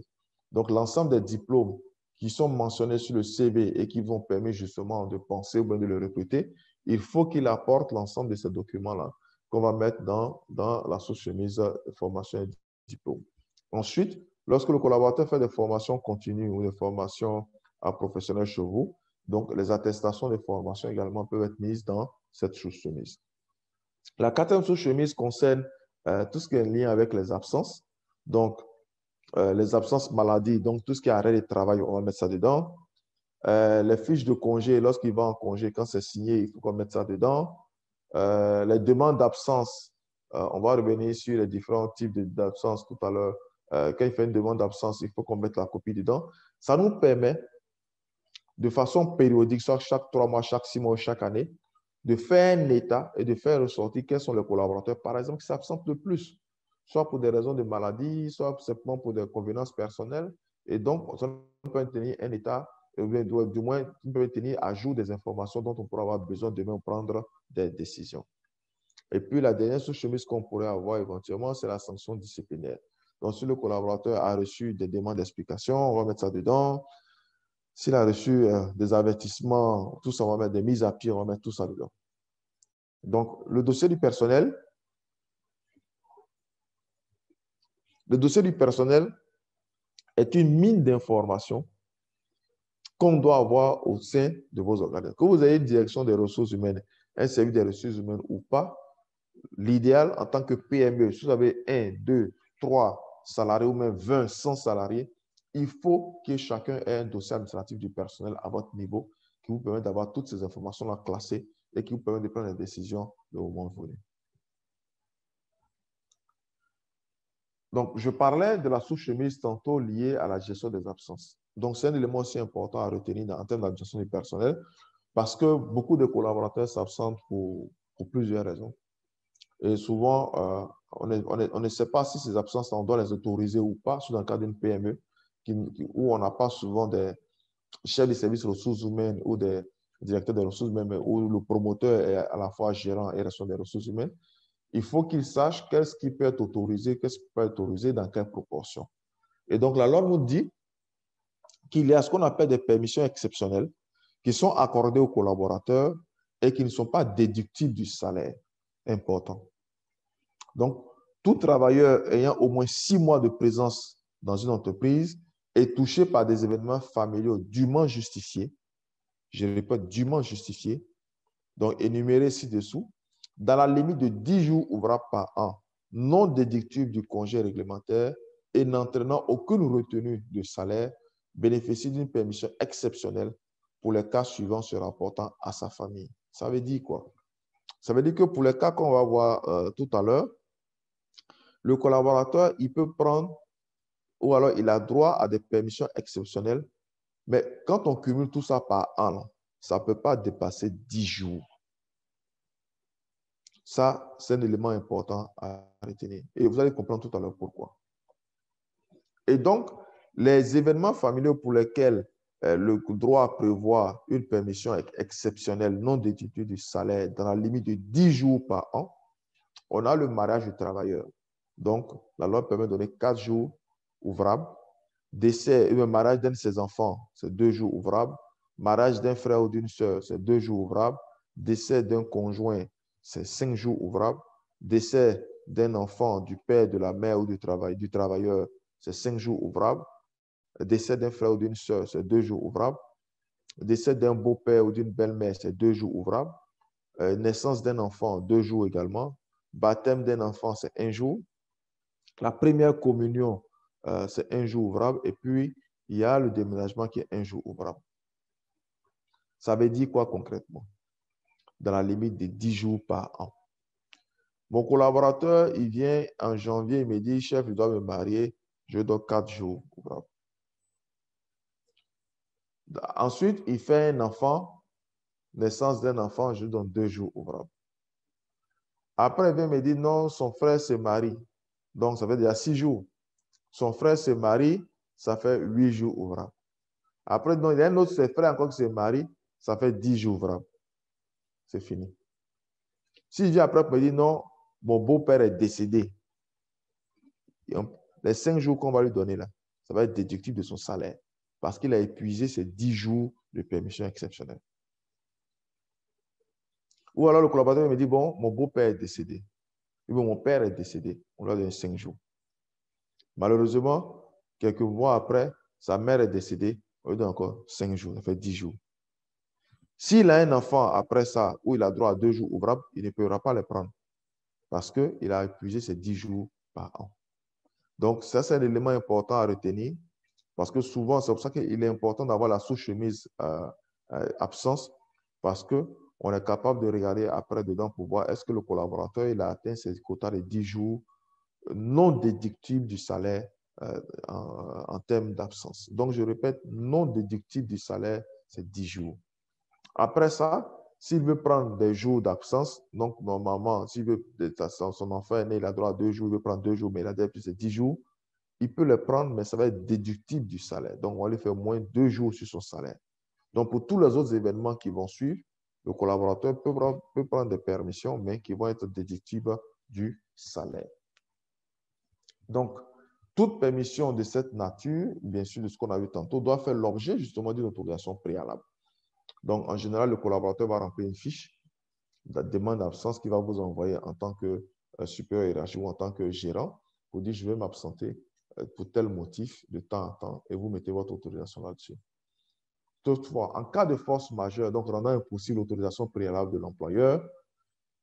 B: Donc, l'ensemble des diplômes qui sont mentionnés sur le CV et qui vont permettre justement de penser ou bien de le recruter, il faut qu'il apporte l'ensemble de ces documents-là qu'on va mettre dans la sous-chemise formation et diplôme. Ensuite, lorsque le collaborateur fait des formations continues ou des formations à professionnels chez vous, donc les attestations de formation également peuvent être mises dans cette sous-chemise. La quatrième sous-chemise concerne tout ce qui est en lien avec les absences. Donc, les absences maladie, donc tout ce qui est arrêt de travail, on va mettre ça dedans. Les fiches de congé, lorsqu'il va en congé, quand c'est signé, il faut qu'on mette ça dedans. Les demandes d'absence, on va revenir sur les différents types d'absence tout à l'heure. Quand il fait une demande d'absence, il faut qu'on mette la copie dedans. Ça nous permet, de façon périodique, soit chaque 3 mois, chaque 6 mois, chaque année, de faire un état et de faire ressortir quels sont les collaborateurs, par exemple, qui s'absentent le plus, soit pour des raisons de maladie, soit simplement pour des convenances personnelles. Et donc, on peut tenir un état, du moins, on peut tenir à jour des informations dont on pourra avoir besoin demain pour prendre des décisions. Et puis, la dernière sous-chemise qu'on pourrait avoir éventuellement, c'est la sanction disciplinaire. Donc, si le collaborateur a reçu des demandes d'explication, on va mettre ça dedans. S'il a reçu des avertissements, tout ça, on va mettre des mises à pied, on va mettre tout ça dedans. Donc, le dossier du personnel est une mine d'informations qu'on doit avoir au sein de vos organismes. Que vous ayez une direction des ressources humaines, un service des ressources humaines ou pas, l'idéal en tant que PME, si vous avez 1, 2, 3 salariés ou même 20, 100 salariés, il faut que chacun ait un dossier administratif du personnel à votre niveau qui vous permet d'avoir toutes ces informations-là classées et qui vous permet de prendre des décisions le moment venu. Donc, je parlais de la sous-chemise tantôt liée à la gestion des absences. Donc, c'est un élément aussi important à retenir en termes de gestion du personnel parce que beaucoup de collaborateurs s'absentent pour plusieurs raisons. Et souvent, on ne sait pas si ces absences, on doit les autoriser ou pas, surtout dans le cas d'une PME, où on n'a pas souvent des chefs de service ressources humaines ou des directeurs des ressources humaines, où le promoteur est à la fois gérant et responsable des ressources humaines. Il faut qu'il sache qu'est-ce qui peut être autorisé, qu'est-ce qui peut être autorisé, dans quelle proportion. Et donc, la loi nous dit qu'il y a ce qu'on appelle des permissions exceptionnelles qui sont accordées aux collaborateurs et qui ne sont pas déductibles du salaire. Important. Donc, tout travailleur ayant au moins 6 mois de présence dans une entreprise est touché par des événements familiaux dûment justifiés, je répète, dûment justifiés, donc énumérés ci-dessous, dans la limite de 10 jours ouvrables par an, non déductibles du congé réglementaire et n'entraînant aucune retenue de salaire, bénéficie d'une permission exceptionnelle pour les cas suivants se rapportant à sa famille. Ça veut dire quoi? Ça veut dire que pour les cas qu'on va voir tout à l'heure, le collaborateur, il peut prendre, ou alors il a droit à des permissions exceptionnelles, mais quand on cumule tout ça par an, ça ne peut pas dépasser 10 jours. Ça, c'est un élément important à retenir. Et vous allez comprendre tout à l'heure pourquoi. Et donc, les événements familiaux pour lesquels le droit prévoit une permission exceptionnelle non déductible du salaire dans la limite de 10 jours par an. On a le mariage du travailleur. Donc, la loi permet de donner 4 jours ouvrables. Décès, le mariage d'un de ses enfants, c'est 2 jours ouvrables. Mariage d'un frère ou d'une sœur, c'est 2 jours ouvrables. Décès d'un conjoint, c'est 5 jours ouvrables. Décès d'un enfant, du père, de la mère ou du travailleur, c'est 5 jours ouvrables. Décès d'un frère ou d'une sœur, c'est 2 jours ouvrables. Décès d'un beau-père ou d'une belle-mère, c'est 2 jours ouvrables. Naissance d'un enfant, 2 jours également. Baptême d'un enfant, c'est 1 jour. La première communion, c'est 1 jour ouvrable. Et puis, il y a le déménagement qui est 1 jour ouvrable. Ça veut dire quoi concrètement? Dans la limite de 10 jours par an. Mon collaborateur, il vient en janvier, il me dit, chef, je dois me marier, je donne 4 jours ouvrables. Ensuite, il fait un enfant, naissance d'un enfant, je donne 2 jours ouvrables. Après, il vient me dire, non, son frère se marie. Donc, ça fait déjà 6 jours. Son frère se marie, ça fait 8 jours ouvrables. Après, non, il y a un autre frère encore qui se marie, ça fait 10 jours ouvrables. C'est fini. S'il vient après me dire, non, mon beau-père est décédé, les 5 jours qu'on va lui donner là, ça va être déductible de son salaire parce qu'il a épuisé ses 10 jours de permission exceptionnelle. Ou alors le collaborateur me dit, bon, mon beau-père est décédé. Et bon, mon père est décédé. On lui a donné 5 jours. Malheureusement, quelques mois après, sa mère est décédée. On lui donne encore 5 jours. Ça fait 10 jours. S'il a un enfant après ça, où il a droit à 2 jours ouvrables, il ne pourra pas les prendre parce qu'il a épuisé ses 10 jours par an. Donc, ça, c'est un élément important à retenir parce que souvent, c'est pour ça qu'il est important d'avoir la sous-chemise absence parce qu'on est capable de regarder après dedans pour voir est-ce que le collaborateur il a atteint ses quotas de 10 jours non déductibles du salaire en termes d'absence. Donc, je répète, non déductible du salaire, c'est 10 jours. Après ça, s'il veut prendre des jours d'absence, donc normalement, s'il veut, son enfant est né, il a droit à 2 jours, il veut prendre 2 jours, mais il a déjà plus de 10 jours, il peut les prendre, mais ça va être déductible du salaire. Donc, on va lui faire au moins 2 jours sur son salaire. Donc, pour tous les autres événements qui vont suivre, le collaborateur peut prendre des permissions, mais qui vont être déductibles du salaire. Donc, toute permission de cette nature, bien sûr, de ce qu'on a vu tantôt, doit faire l'objet justement d'une autorisation préalable. Donc, en général, le collaborateur va remplir une fiche de demande d'absence qu'il va vous envoyer en tant que supérieur hiérarchique ou en tant que gérant pour dire je vais m'absenter pour tel motif de temps en temps et vous mettez votre autorisation là-dessus. Toutefois, en cas de force majeure, donc rendant impossible l'autorisation préalable de l'employeur,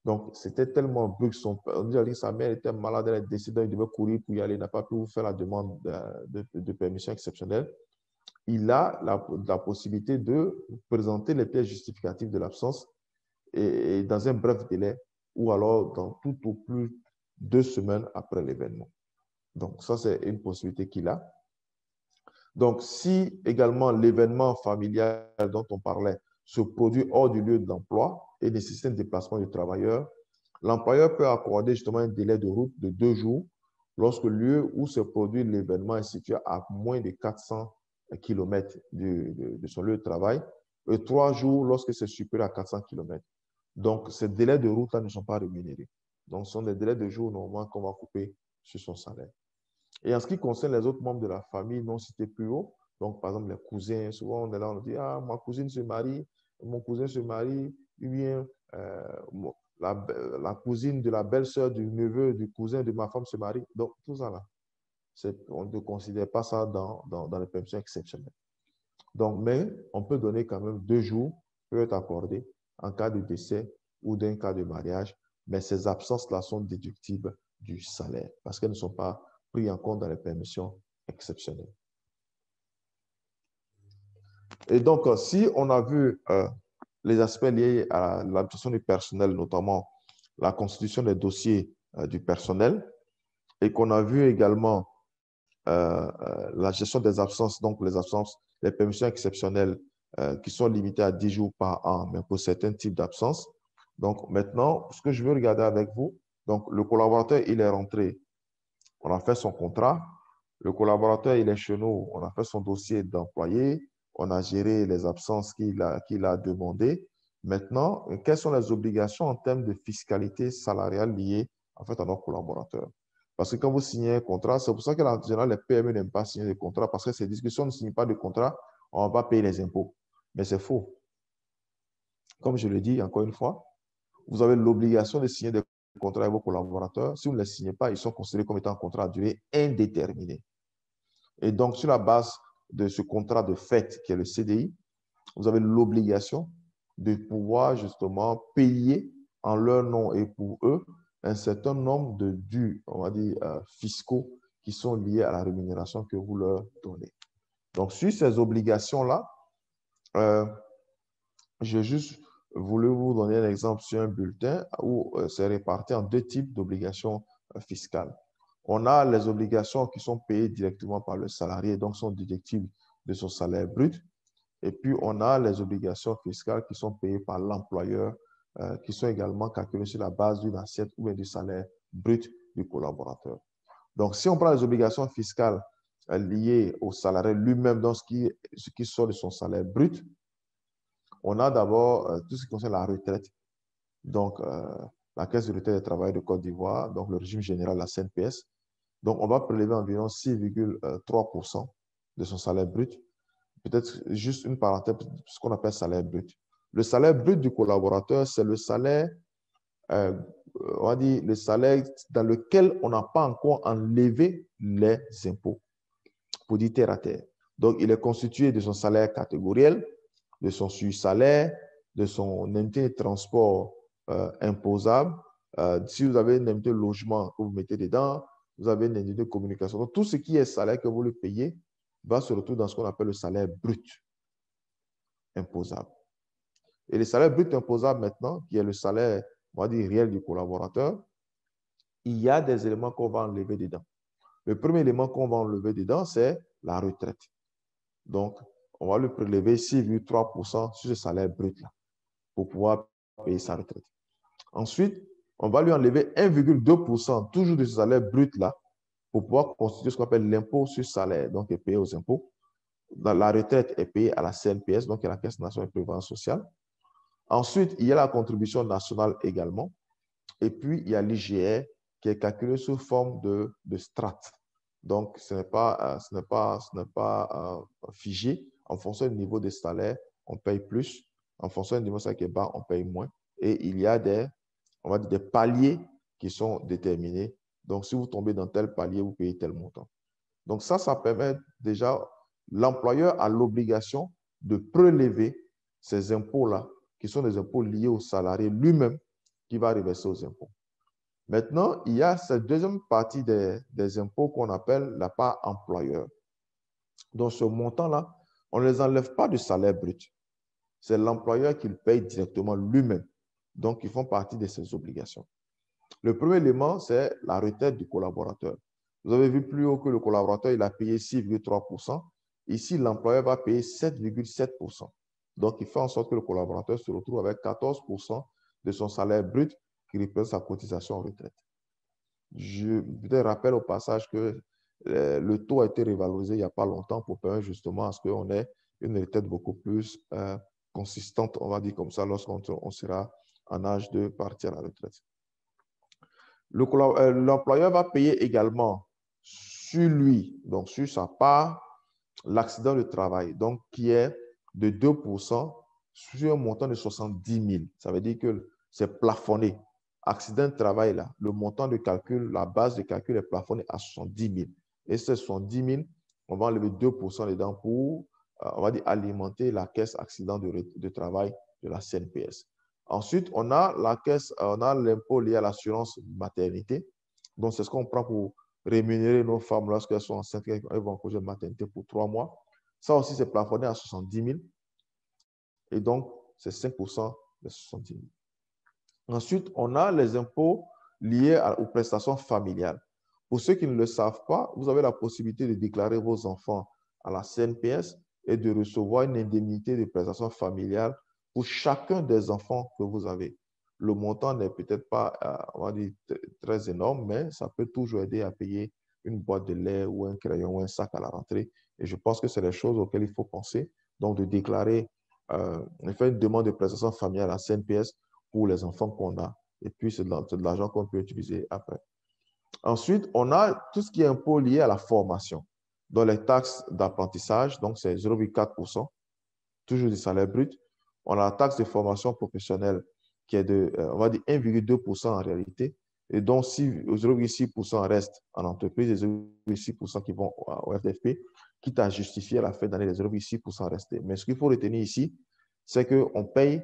B: donc c'était tellement brusque, on dit que sa mère était malade, elle est décédée, il devait courir pour y aller, il n'a pas pu vous faire la demande de permission exceptionnelle. Il a la possibilité de présenter les pièces justificatives de l'absence et dans un bref délai ou alors dans tout au plus 2 semaines après l'événement. Donc, ça, c'est une possibilité qu'il a. Donc, si également l'événement familial dont on parlait se produit hors du lieu de l'emploi et nécessite un déplacement du travailleur, l'employeur peut accorder justement un délai de route de 2 jours lorsque le lieu où se produit l'événement est situé à moins de 400 km de son lieu de travail et 3 jours lorsque c'est supérieur à 400 km. Donc, ces délais de route-là ne sont pas rémunérés. Donc, ce sont des délais de jour normalement qu'on va couper sur son salaire. Et en ce qui concerne les autres membres de la famille non cités plus haut, donc par exemple les cousins, souvent on est là, on dit, ah, ma cousine se marie, mon cousin se marie, ou bien la cousine de la belle-sœur du neveu du cousin de ma femme se marie. Donc, tout ça là, on ne considère pas ça dans les permissions exceptionnelles. Donc, mais on peut donner quand même 2 jours, peut être accordé en cas de décès ou d'un cas de mariage, mais ces absences-là sont déductibles du salaire parce qu'elles ne sont pas prises en compte dans les permissions exceptionnelles. Et donc, si on a vu les aspects liés à l'administration du personnel, notamment la constitution des dossiers du personnel, et qu'on a vu également la gestion des absences, donc les permissions exceptionnelles qui sont limitées à 10 jours par an, mais pour certains types d'absences. Donc maintenant, ce que je veux regarder avec vous, donc le collaborateur, il est rentré, on a fait son contrat, le collaborateur, il est chez nous, on a fait son dossier d'employé, on a géré les absences qu'il a demandées. Maintenant, quelles sont les obligations en termes de fiscalité salariale liées en fait, à nos collaborateurs? Parce que quand vous signez un contrat, c'est pour ça que en général, les PME n'aiment pas signer des contrats parce que ces discussions ne signent pas de contrat, on ne va pas payer les impôts. Mais c'est faux. Comme je le dis encore une fois, vous avez l'obligation de signer des contrats avec vos collaborateurs. Si vous ne les signez pas, ils sont considérés comme étant un contrat à durée indéterminée. Et donc, sur la base de ce contrat de fait qui est le CDI, vous avez l'obligation de pouvoir justement payer en leur nom et pour eux un certain nombre de dus, on va dire, fiscaux qui sont liés à la rémunération que vous leur donnez. Donc, sur ces obligations-là, j'ai juste voulu vous donner un exemple sur un bulletin où c'est réparti en deux types d'obligations fiscales. On a les obligations qui sont payées directement par le salarié, donc sont déductibles de son salaire brut. Et puis, on a les obligations fiscales qui sont payées par l'employeur, qui sont également calculées sur la base d'une assiette ou du salaire brut du collaborateur. Donc, si on prend les obligations fiscales liées au salarié lui-même, dans ce qui sort de son salaire brut, on a d'abord tout ce qui concerne la retraite. Donc, la Caisse de retraite des travailleurs de Côte d'Ivoire, donc le régime général, la CNPS. Donc, on va prélever environ 6,3% de son salaire brut. Peut-être juste une parenthèse, ce qu'on appelle salaire brut. Le salaire brut du collaborateur, c'est le salaire, on va dire, le salaire dans lequel on n'a pas encore enlevé les impôts, pour dire terre à terre. Donc, il est constitué de son salaire catégoriel, de son sur-salaire, de son indemnité de transport imposable. Si vous avez une indemnité de logement que vous mettez dedans, vous avez une indemnité de communication. Donc, tout ce qui est salaire que vous le payez va se retrouver dans ce qu'on appelle le salaire brut imposable. Et le salaire brut imposable maintenant, qui est le salaire, on va dire, réel du collaborateur, il y a des éléments qu'on va enlever dedans. Le premier élément qu'on va enlever dedans, c'est la retraite. Donc, on va lui prélever 6,3% sur ce salaire brut-là pour pouvoir payer sa retraite. Ensuite, on va lui enlever 1,2% toujours de ce salaire brut-là pour pouvoir constituer ce qu'on appelle l'impôt sur salaire, donc est payé aux impôts. La retraite est payée à la CNPS, donc à la Caisse nationale de prévoyance sociale. Ensuite, il y a la contribution nationale également. Et puis, il y a l'IGR qui est calculé sous forme de strates. Donc, ce n'est pas figé. En fonction du niveau des salaires, on paye plus. En fonction du niveau de salaire qui est bas, on paye moins. Et il y a on va dire des paliers qui sont déterminés. Donc, si vous tombez dans tel palier, vous payez tel montant. Donc, ça permet déjà, l'employeur a l'obligation de prélever ces impôts-là, qui sont des impôts liés au salarié lui-même, qui va reverser aux impôts. Maintenant, il y a cette deuxième partie des impôts qu'on appelle la part employeur. Donc, ce montant-là, on ne les enlève pas du salaire brut. C'est l'employeur qui le paye directement lui-même. Donc, ils font partie de ses obligations. Le premier élément, c'est la retraite du collaborateur. Vous avez vu plus haut que le collaborateur, il a payé 6,3%. Ici, l'employeur va payer 7,7%. Donc, il fait en sorte que le collaborateur se retrouve avec 14% de son salaire brut qui représente sa cotisation en retraite. Je te rappelle au passage que le taux a été révalorisé il n'y a pas longtemps pour permettre justement à ce qu'on ait une retraite beaucoup plus consistante, on va dire comme ça, lorsqu'on sera en âge de partir à la retraite. L'employeur va payer également sur lui, donc sur sa part, l'accident de travail, donc qui est de 2% sur un montant de 70 000. Ça veut dire que c'est plafonné. Accident de travail, là, le montant de calcul, la base de calcul est plafonnée à 70 000. Et ces 70 000, on va enlever 2% dedans pour, on va dire, alimenter la caisse accident de travail de la CNPS. Ensuite, on a l'impôt lié à l'assurance maternité. Donc, c'est ce qu'on prend pour rémunérer nos femmes lorsqu'elles sont enceintes, elles vont en congé de maternité pour 3 mois. Ça aussi, c'est plafonné à 70 000. Et donc, c'est 5% de 70 000. Ensuite, on a les impôts liés aux prestations familiales. Pour ceux qui ne le savent pas, vous avez la possibilité de déclarer vos enfants à la CNPS et de recevoir une indemnité de prestations familiales pour chacun des enfants que vous avez. Le montant n'est peut-être pas, on va dire, très énorme, mais ça peut toujours aider à payer une boîte de lait ou un crayon ou un sac à la rentrée. Et je pense que c'est les choses auxquelles il faut penser donc de déclarer, de faire une demande de prestation familiale à CNPS pour les enfants qu'on a. Et puis, c'est de l'argent qu'on peut utiliser après. Ensuite, on a tout ce qui est impôt lié à la formation. Dans les taxes d'apprentissage, donc c'est 0,4%, toujours du salaire brut. On a la taxe de formation professionnelle qui est de, on va dire, 1,2% en réalité. Et donc, si 0,6% reste en entreprise et 0,6% qui vont au FDFP, quitte à justifier à la fin d'année les 0,6% restés. Mais ce qu'il faut retenir ici, c'est qu'on paye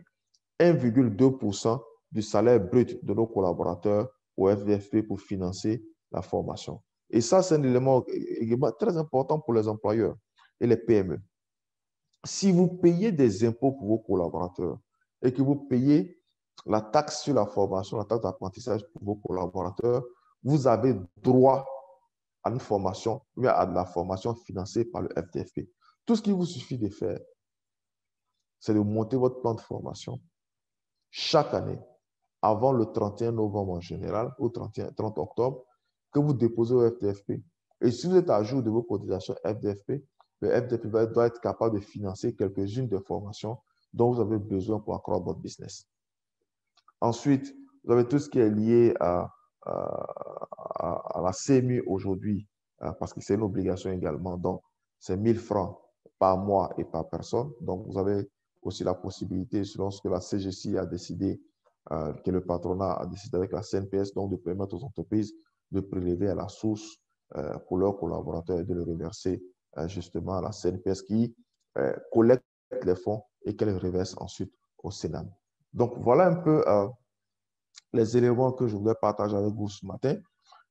B: 1,2% du salaire brut de nos collaborateurs au FDFP pour financer la formation. Et ça, c'est un élément très important pour les employeurs et les PME. Si vous payez des impôts pour vos collaborateurs et que vous payez la taxe sur la formation, la taxe d'apprentissage pour vos collaborateurs, vous avez droit à une formation, ou à de la formation financée par le FDFP. Tout ce qu'il vous suffit de faire, c'est de monter votre plan de formation chaque année, avant le 31 novembre en général, ou 30 octobre, que vous déposez au FDFP. Et si vous êtes à jour de vos cotisations FDFP, le FDFP doit être capable de financer quelques-unes des formations dont vous avez besoin pour accroître votre business. Ensuite, vous avez tout ce qui est lié à la CMU aujourd'hui, parce que c'est une obligation également. Donc, c'est 1 000 francs par mois et par personne. Donc, vous avez aussi la possibilité, selon ce que la CGC a décidé, que le patronat a décidé avec la CNPS, donc de permettre aux entreprises de prélever à la source pour leurs collaborateurs et de le reverser justement à la CNPS qui collecte les fonds et qu'elle reverse ensuite au Sénat. Donc, voilà un peu les éléments que je voulais partager avec vous ce matin.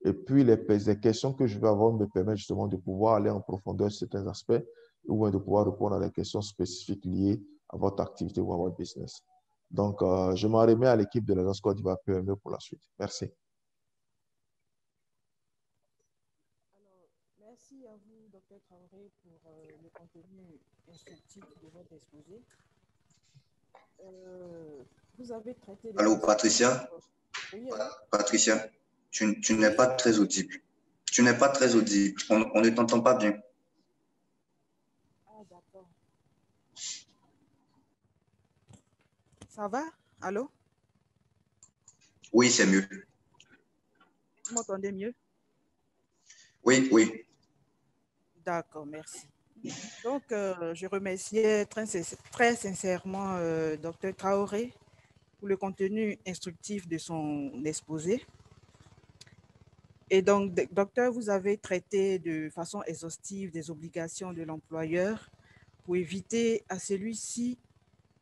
B: Et puis, les questions que je vais avoir me permettent justement de pouvoir aller en profondeur sur certains aspects ou de pouvoir répondre à des questions spécifiques liées à votre activité ou à votre business. Donc, je m'en remets à l'équipe de l'Agence Côte d'Ivoire PME pour la suite. Merci.
C: Alors, merci à vous, Dr. Traoré, pour le contenu instructif de votre exposé. Vous avez traité...
D: Allô, Patricia?
C: Oui, allô?
D: Patricia, tu n'es pas très audible. Tu n'es pas très audible. On ne t'entend pas bien.
C: Ah, d'accord. Ça va? Allô?
D: Oui, c'est mieux.
C: Vous m'entendez mieux?
D: Oui, oui.
C: D'accord, merci. Donc, je remerciais très sincèrement Dr. Traoré pour le contenu instructif de son exposé. Et donc, docteur, vous avez traité de façon exhaustive des obligations de l'employeur pour éviter à celui-ci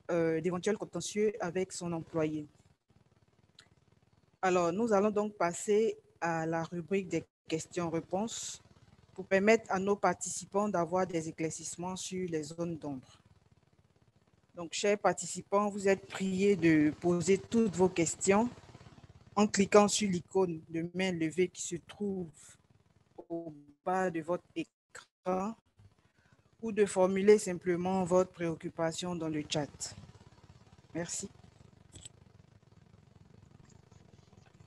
C: d'éventuels contentieux avec son employé. Alors, nous allons donc passer à la rubrique des questions-réponses pour permettre à nos participants d'avoir des éclaircissements sur les zones d'ombre. Donc, chers participants, vous êtes priés de poser toutes vos questions en cliquant sur l'icône de main levée qui se trouve au bas de votre écran ou de formuler simplement votre préoccupation dans le chat. Merci.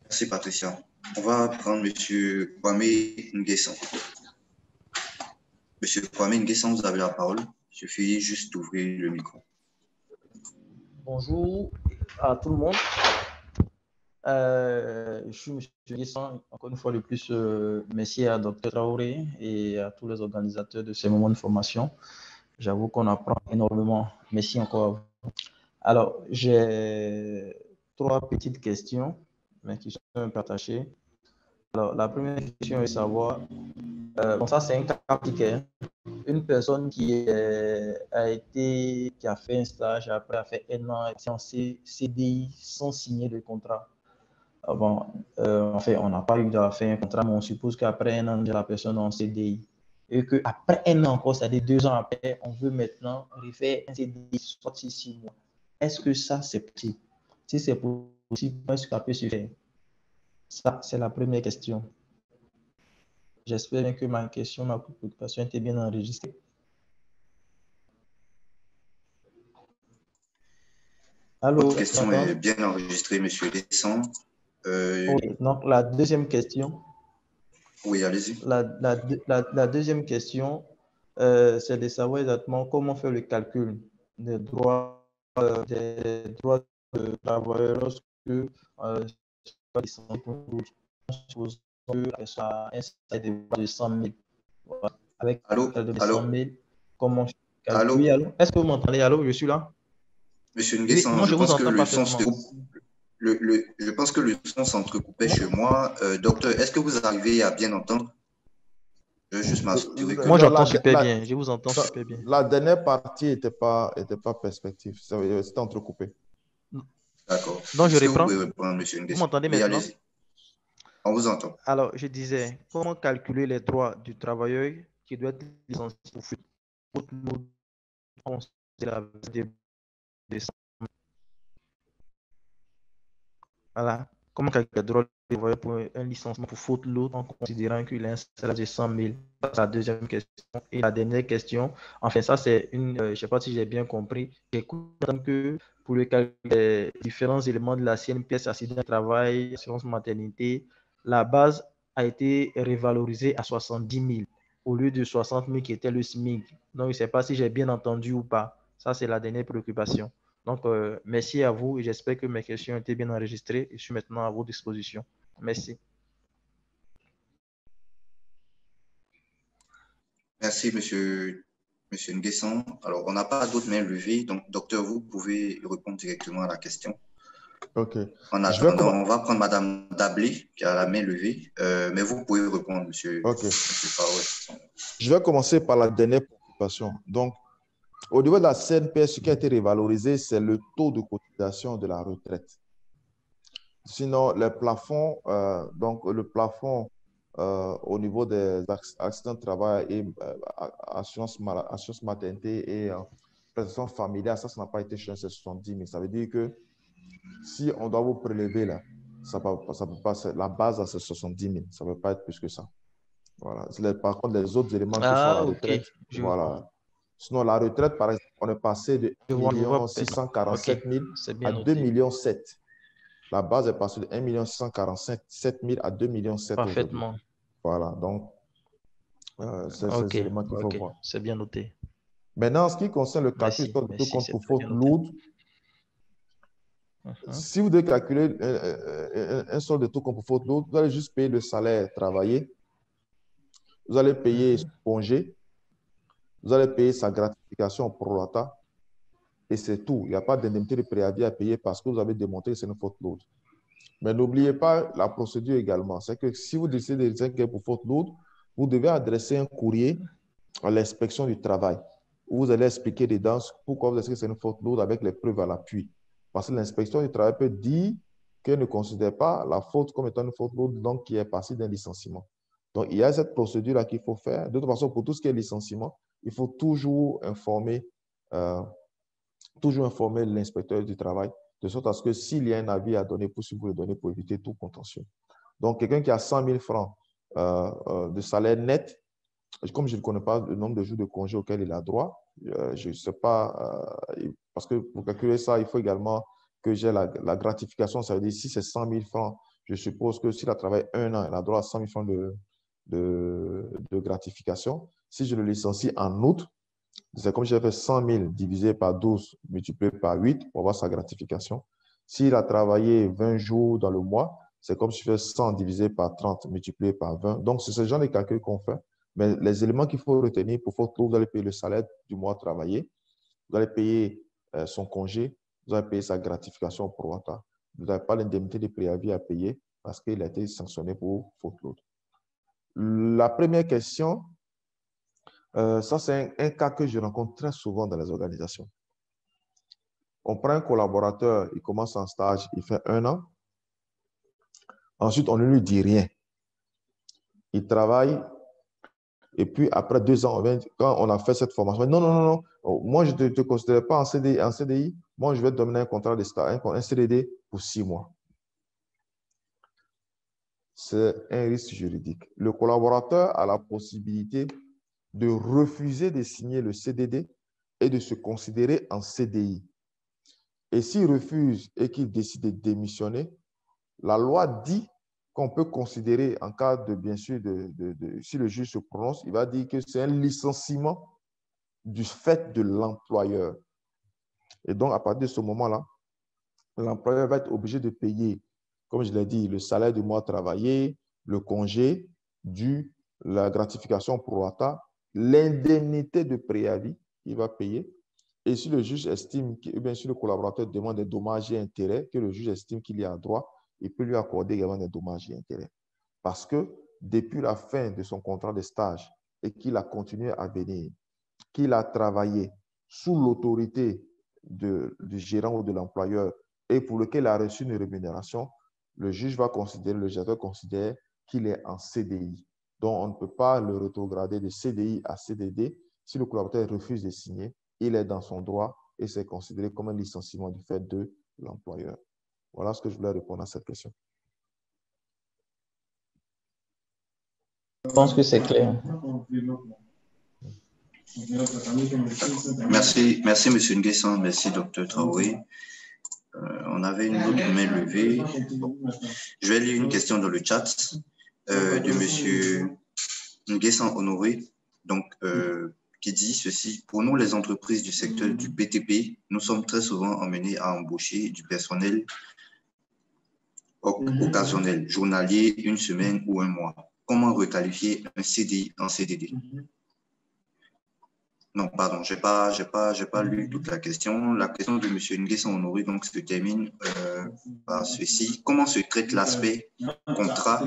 D: Merci, Patricia. On va prendre M. Kwame Nguessan. M. Kwame Nguessan, vous avez la parole. Il suffit juste d'ouvrir le micro.
E: Bonjour à tout le monde. Je suis M. Nguessan. Encore une fois de plus, merci à Dr. Traoré et à tous les organisateurs de ces moments de formation. J'avoue qu'on apprend énormément. Merci encore à vous. Alors, j'ai 3 petites questions, mais qui sont un peu attachées. Alors, la première question est de savoir, bon, ça c'est un cas pratique, hein. Une personne qui a fait un stage, après a fait 1 an, en CDI sans signer de contrat. Bon, en fait, on n'a pas eu à faire un contrat, mais on suppose qu'après 1 an, la personne est en CDI. Et qu'après 1 an encore, c'est-à-dire 2 ans après, on veut maintenant refaire un CDI, soit 6 mois. Est-ce que ça, c'est possible? Si c'est possible, est-ce que ça peut se faire? Ça, c'est la première question. J'espère que ma question, ma préoccupation était bien enregistrée. Allô,
D: votre question est bien enregistrée, M. Nguessan.
E: Okay. Donc, la deuxième question.
D: Oui, allez-y.
E: La deuxième question, c'est de savoir exactement comment faire le calcul des droits de travailleurs lorsque ils sont supposons que soit un salaire de 100 000. Voilà. Avec un
D: Allô,
E: salaire de 100
D: allô,
E: 000, comment je calcule? Oui,
D: allô,
E: allô? Est-ce que vous m'entendez? Allô, je suis là?
D: Monsieur
E: Oui,
D: Nguessan,
E: moi
D: je
E: je vous
D: pense que
E: entends
D: le son
E: parfaitement.
D: je pense que le son s'entrecoupait chez moi. Docteur, est-ce que vous arrivez à bien entendre? Je veux juste m'assurer que
E: Moi
D: vous...
E: j'entends super bien, je vous entends super bien.
B: La dernière partie n'était pas perspective. C'était entrecoupé.
D: D'accord.
E: Donc je
D: Est-ce que vous
E: reprends.
D: pouvez répondre, monsieur
E: Vous
D: Nguessan?
E: m'entendez
D: Oui,
E: maintenant?
D: allez-y. On vous entend.
E: Alors, je disais, comment calculer les droits du travailleur qui doit être licencié pour faute lourde de la voilà. Comment calculer les droits du travailleur pour un licenciement pour faute lourde en considérant qu'il a un salaire de 100 000? C'est la deuxième question. Et la dernière question, enfin, ça, c'est une, je ne sais pas si j'ai bien compris. J'écoute que pour le calcul des différents éléments de la CNPS, accident de travail, assurance maternité, la base a été révalorisée à 70 000 au lieu de 60 000 qui était le SMIC. Donc, je ne sais pas si j'ai bien entendu ou pas. Ça, c'est la dernière préoccupation. Donc, merci à vous et j'espère que mes questions ont été bien enregistrées et je suis maintenant à vos dispositions. Merci.
D: Merci, monsieur Nguessan. Alors, on n'a pas d'autres mains levées. Donc, docteur, vous pouvez répondre directement à la question.
B: OK.
D: En attendant, on va prendre madame Dablé qui a la main levée. Mais vous pouvez répondre, monsieur Faouet.
B: Je vais commencer par la dernière préoccupation. Donc, au niveau de la CNPS, ce qui a été révalorisé, c'est le taux de cotisation de la retraite. Sinon, les plafonds, donc le plafond au niveau des accidents de travail et assurance maternité et prestation familiale, ça n'a pas été changé, c'est 70 000. Ça veut dire que si on doit vous prélever là, ça peut pas, la base, c'est 70 000. Ça ne peut pas être plus que ça. Voilà. Par contre, les autres éléments qui sont la retraite, voilà. Sinon, la retraite, par exemple, on est passé de 1 647 000 à 2 700 000. La base est passée de 1 647 000 à 2 700 000 aujourd'hui.
E: Parfaitement.
B: Voilà, donc, c'est ces éléments qu'il faut voir.
E: C'est bien noté.
B: Maintenant, en ce qui concerne le calcul du taux de compte pour faute lourde, si vous devez calculer un solde de taux compte pour faute lourde, vous allez juste payer le salaire travaillé, vous allez payer son congé, vous allez payer sa gratification pro rata, et c'est tout. Il n'y a pas d'indemnité de préavis à payer parce que vous avez démontré que c'est une faute lourde. Mais n'oubliez pas la procédure également. C'est que si vous décidez de dire que pour faute lourde, vous devez adresser un courrier à l'inspection du travail où vous allez expliquer dedans pourquoi vous estimez que c'est une faute lourde avec les preuves à l'appui. Parce que l'inspection du travail peut dire qu'elle ne considère pas la faute comme étant une faute lourde, donc qui est partie d'un licenciement. Donc, il y a cette procédure-là qu'il faut faire. De toute façon, pour tout ce qui est licenciement, il faut toujours informer l'inspecteur du travail, de sorte à ce que s'il y a un avis à donner, vous le donnez pour éviter tout contentieux. Donc, quelqu'un qui a 100 000 francs de salaire net, comme je ne connais pas le nombre de jours de congé auquel il a droit, je ne sais pas, parce que pour calculer ça, il faut également que j'ai la gratification. Ça veut dire si c'est 100 000 francs, je suppose que s'il a travaillé 1 an, il a droit à 100 000 francs de gratification. Si je le licencie en août, c'est comme si j'avais fait 100 000 divisé par 12 multiplié par 8 pour avoir sa gratification. S'il a travaillé 20 jours dans le mois, c'est comme si je fais 100 divisé par 30 multiplié par 20. Donc, c'est ce genre de calcul qu'on fait. Mais les éléments qu'il faut retenir pour faute lourde, vous allez payer le salaire du mois travaillé, vous allez payer son congé, vous allez payer sa gratification pro rata. Vous n'avez pas l'indemnité de préavis à payer parce qu'il a été sanctionné pour faute lourde. La première question, ça, c'est un cas que je rencontre très souvent dans les organisations. On prend un collaborateur, il commence en stage, il fait 1 an. Ensuite, on ne lui dit rien. Il travaille. Et puis, après 2 ans, quand on a fait cette formation, non. Moi, je ne te considère pas en CDI. Moi, je vais te donner un contrat de stage, un CDD pour 6 mois. C'est un risque juridique. Le collaborateur a la possibilité de refuser de signer le CDD et de se considérer en CDI. Et s'il refuse et qu'il décide de démissionner, la loi dit qu'on peut considérer, en cas de, bien sûr, si le juge se prononce, il va dire que c'est un licenciement du fait de l'employeur. Et donc, à partir de ce moment-là, l'employeur va être obligé de payer, comme je l'ai dit, le salaire du mois travaillé, le congé dû, la gratification pro rata, l'indemnité de préavis qu'il va payer. Et si le juge estime, ou bien si le collaborateur demande des dommages et intérêts, que le juge estime qu'il y a droit, il peut lui accorder également des dommages et intérêts. Parce que depuis la fin de son contrat de stage et qu'il a continué à venir, qu'il a travaillé sous l'autorité du gérant ou de l'employeur et pour lequel il a reçu une rémunération, le juge va considérer, le législateur considère qu'il est en CDI. Donc, on ne peut pas le rétrograder de CDI à CDD. Si le collaborateur refuse de signer, il est dans son droit et c'est considéré comme un licenciement du fait de l'employeur. Voilà ce que je voulais répondre à cette question.
E: Je pense que c'est clair.
D: Merci, M. Nguessan, merci, Dr. Traoré. On avait une autre main levée. Bon. Je vais lire une question dans le chat de M. Nguessan Honoré, donc, qui dit ceci: pour nous, les entreprises du secteur du BTP, nous sommes très souvent amenés à embaucher du personnel occasionnel, journalier, une semaine ou un mois. Comment requalifier un CDI en CDD? Non, pardon, je n'ai pas lu toute la question. La question de M. Nguessan Honoré donc, se termine par ceci. Comment se traite l'aspect contrat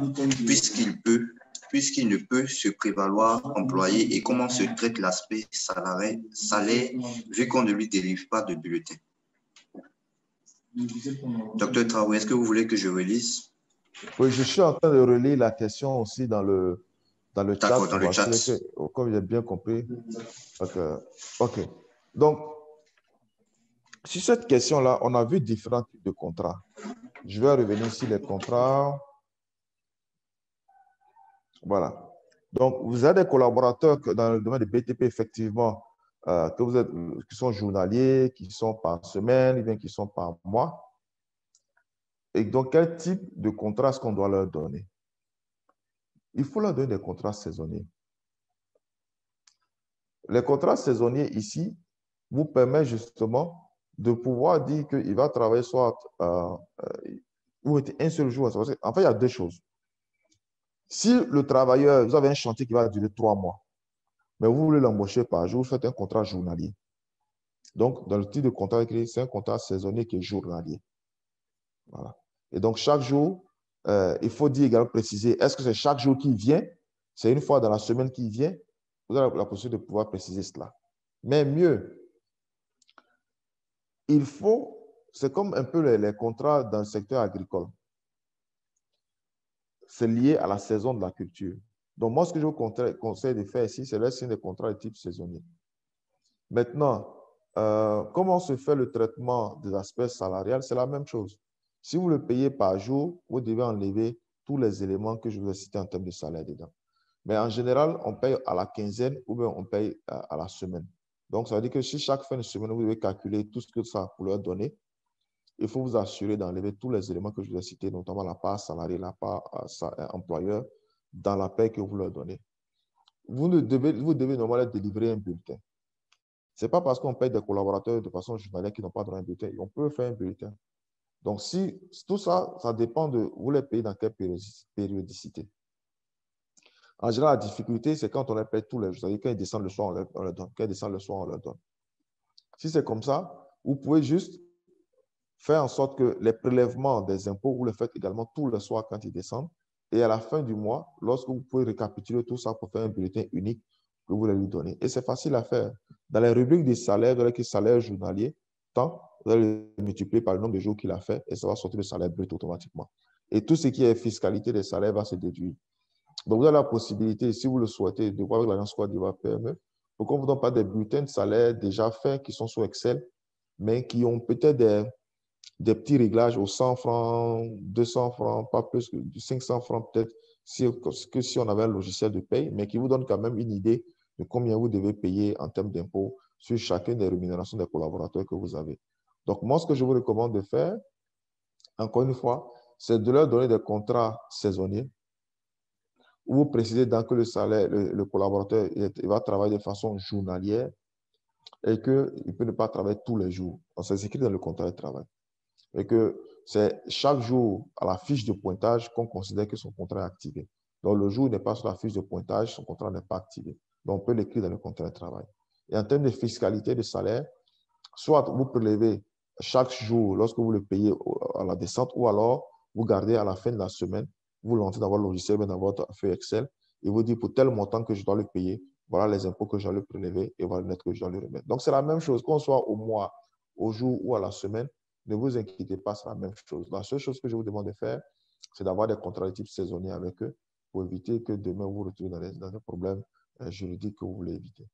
D: puisqu'il ne peut se prévaloir employé, et comment se traite l'aspect salaire vu qu'on ne lui délivre pas de bulletin? Docteur Traoré, est-ce que vous voulez que je relise?
B: Oui, je suis en train de relire la question aussi dans le chat.
D: D'accord, dans le chat.
B: Comme j'ai bien compris. OK. Donc, sur cette question-là, on a vu différents types de contrats. Je vais revenir sur les contrats. Voilà. Donc, vous avez des collaborateurs dans le domaine de BTP, effectivement, qui sont journaliers, qui sont par semaine, bien qui sont par mois. Et donc, quel type de contrat est-ce qu'on doit leur donner? Il faut leur donner des contrats saisonniers. Les contrats saisonniers ici vous permettent justement de pouvoir dire qu'il va travailler soit un seul jour. En fait, il y a deux choses. Si le travailleur, vous avez un chantier qui va durer 3 mois, mais vous voulez l'embaucher par jour, vous faites un contrat journalier. Donc, dans le type de contrat écrit, c'est un contrat saisonnier qui est journalier. Voilà. Et donc, chaque jour, il faut dire également préciser, est-ce que c'est chaque jour qui vient? C'est une fois dans la semaine qui vient? Vous avez la possibilité de pouvoir préciser cela. Mais mieux, il faut, c'est comme un peu les contrats dans le secteur agricole. C'est lié à la saison de la culture. Donc, moi, ce que je vous conseille de faire ici, c'est de signer des contrats de type saisonnier. Maintenant, comment se fait le traitement des aspects salariales? C'est la même chose. Si vous le payez par jour, vous devez enlever tous les éléments que je vous ai cités en termes de salaire dedans. Mais en général, on paye à la quinzaine ou bien on paye à la semaine. Donc, ça veut dire que si chaque fin de semaine, vous devez calculer tout ce que ça pour leur donner, il faut vous assurer d'enlever tous les éléments que je vous ai cités, notamment la part salariée, la part employeur, dans la paie que vous leur donnez. Vous devez normalement délivrer un bulletin. Ce n'est pas parce qu'on paye des collaborateurs de façon journalière qui n'ont pas droit à un bulletin. On peut faire un bulletin. Donc, si tout ça, ça dépend de vous les payez dans quelle périodicité. En général, la difficulté, c'est quand on les paye tous les jours. C'est-à-dire quand ils descendent le soir, on leur donne. Quand ils descendent le soir, on leur donne. Si c'est comme ça, vous pouvez juste faire en sorte que les prélèvements des impôts, vous les faites également tous les soirs quand ils descendent. Et à la fin du mois, lorsque vous pouvez récapituler tout ça pour faire un bulletin unique que vous allez lui donner. Et c'est facile à faire. Dans les rubriques des salaires, vous avez le salaire journalier, tant, vous allez le multiplier par le nombre de jours qu'il a fait et ça va sortir le salaire brut automatiquement. Et tout ce qui est fiscalité des salaires va se déduire. Donc, vous avez la possibilité, si vous le souhaitez, de voir avec l'agence Côte d'Ivoire PME, pour qu'on ne vous donne pas des bulletins de salaire déjà faits qui sont sur Excel, mais qui ont peut-être des petits réglages aux 100 francs, 200 francs, pas plus que 500 francs peut-être, que si on avait un logiciel de paye, mais qui vous donne quand même une idée de combien vous devez payer en termes d'impôts sur chacune des rémunérations des collaborateurs que vous avez. Donc, moi, ce que je vous recommande de faire, encore une fois, c'est de leur donner des contrats saisonniers où vous précisez dans que le salaire, le collaborateur il va travailler de façon journalière et qu'il peut ne pas travailler tous les jours. C'est écrit dans le contrat de travail. Et que c'est chaque jour à la fiche de pointage qu'on considère que son contrat est activé. Donc, le jour où il n'est pas sur la fiche de pointage, son contrat n'est pas activé. Donc, on peut l'écrire dans le contrat de travail. Et en termes de fiscalité de salaire, soit vous prélevez chaque jour lorsque vous le payez à la descente, ou alors vous gardez à la fin de la semaine, vous l'entrez dans votre logiciel, dans votre feuille Excel, et vous dites pour tel montant que je dois le payer, voilà les impôts que je dois le prélever et voilà le net que je dois le remettre. Donc, c'est la même chose, qu'on soit au mois, au jour ou à la semaine, ne vous inquiétez pas, c'est la même chose. La seule chose que je vous demande de faire, c'est d'avoir des contrats de type saisonnier avec eux pour éviter que demain vous vous retrouvez dans des problèmes juridiques que vous voulez éviter.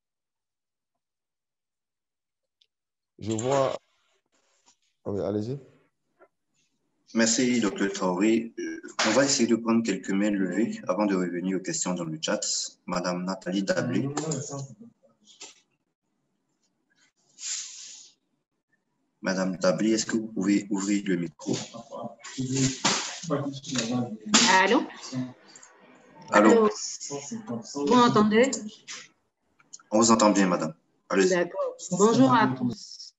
B: Je vois... Oui, allez-y.
D: Merci, Dr. Traoré. On va essayer de prendre quelques mains levées avant de revenir aux questions dans le chat. Madame Nathalie Dablé. Madame Dablé, est-ce que vous pouvez ouvrir le micro?
F: Allô?
D: Allô?
F: Vous m'entendez?
D: On vous entend bien, madame. Allez-y.
F: D'accord. Bonjour à tous.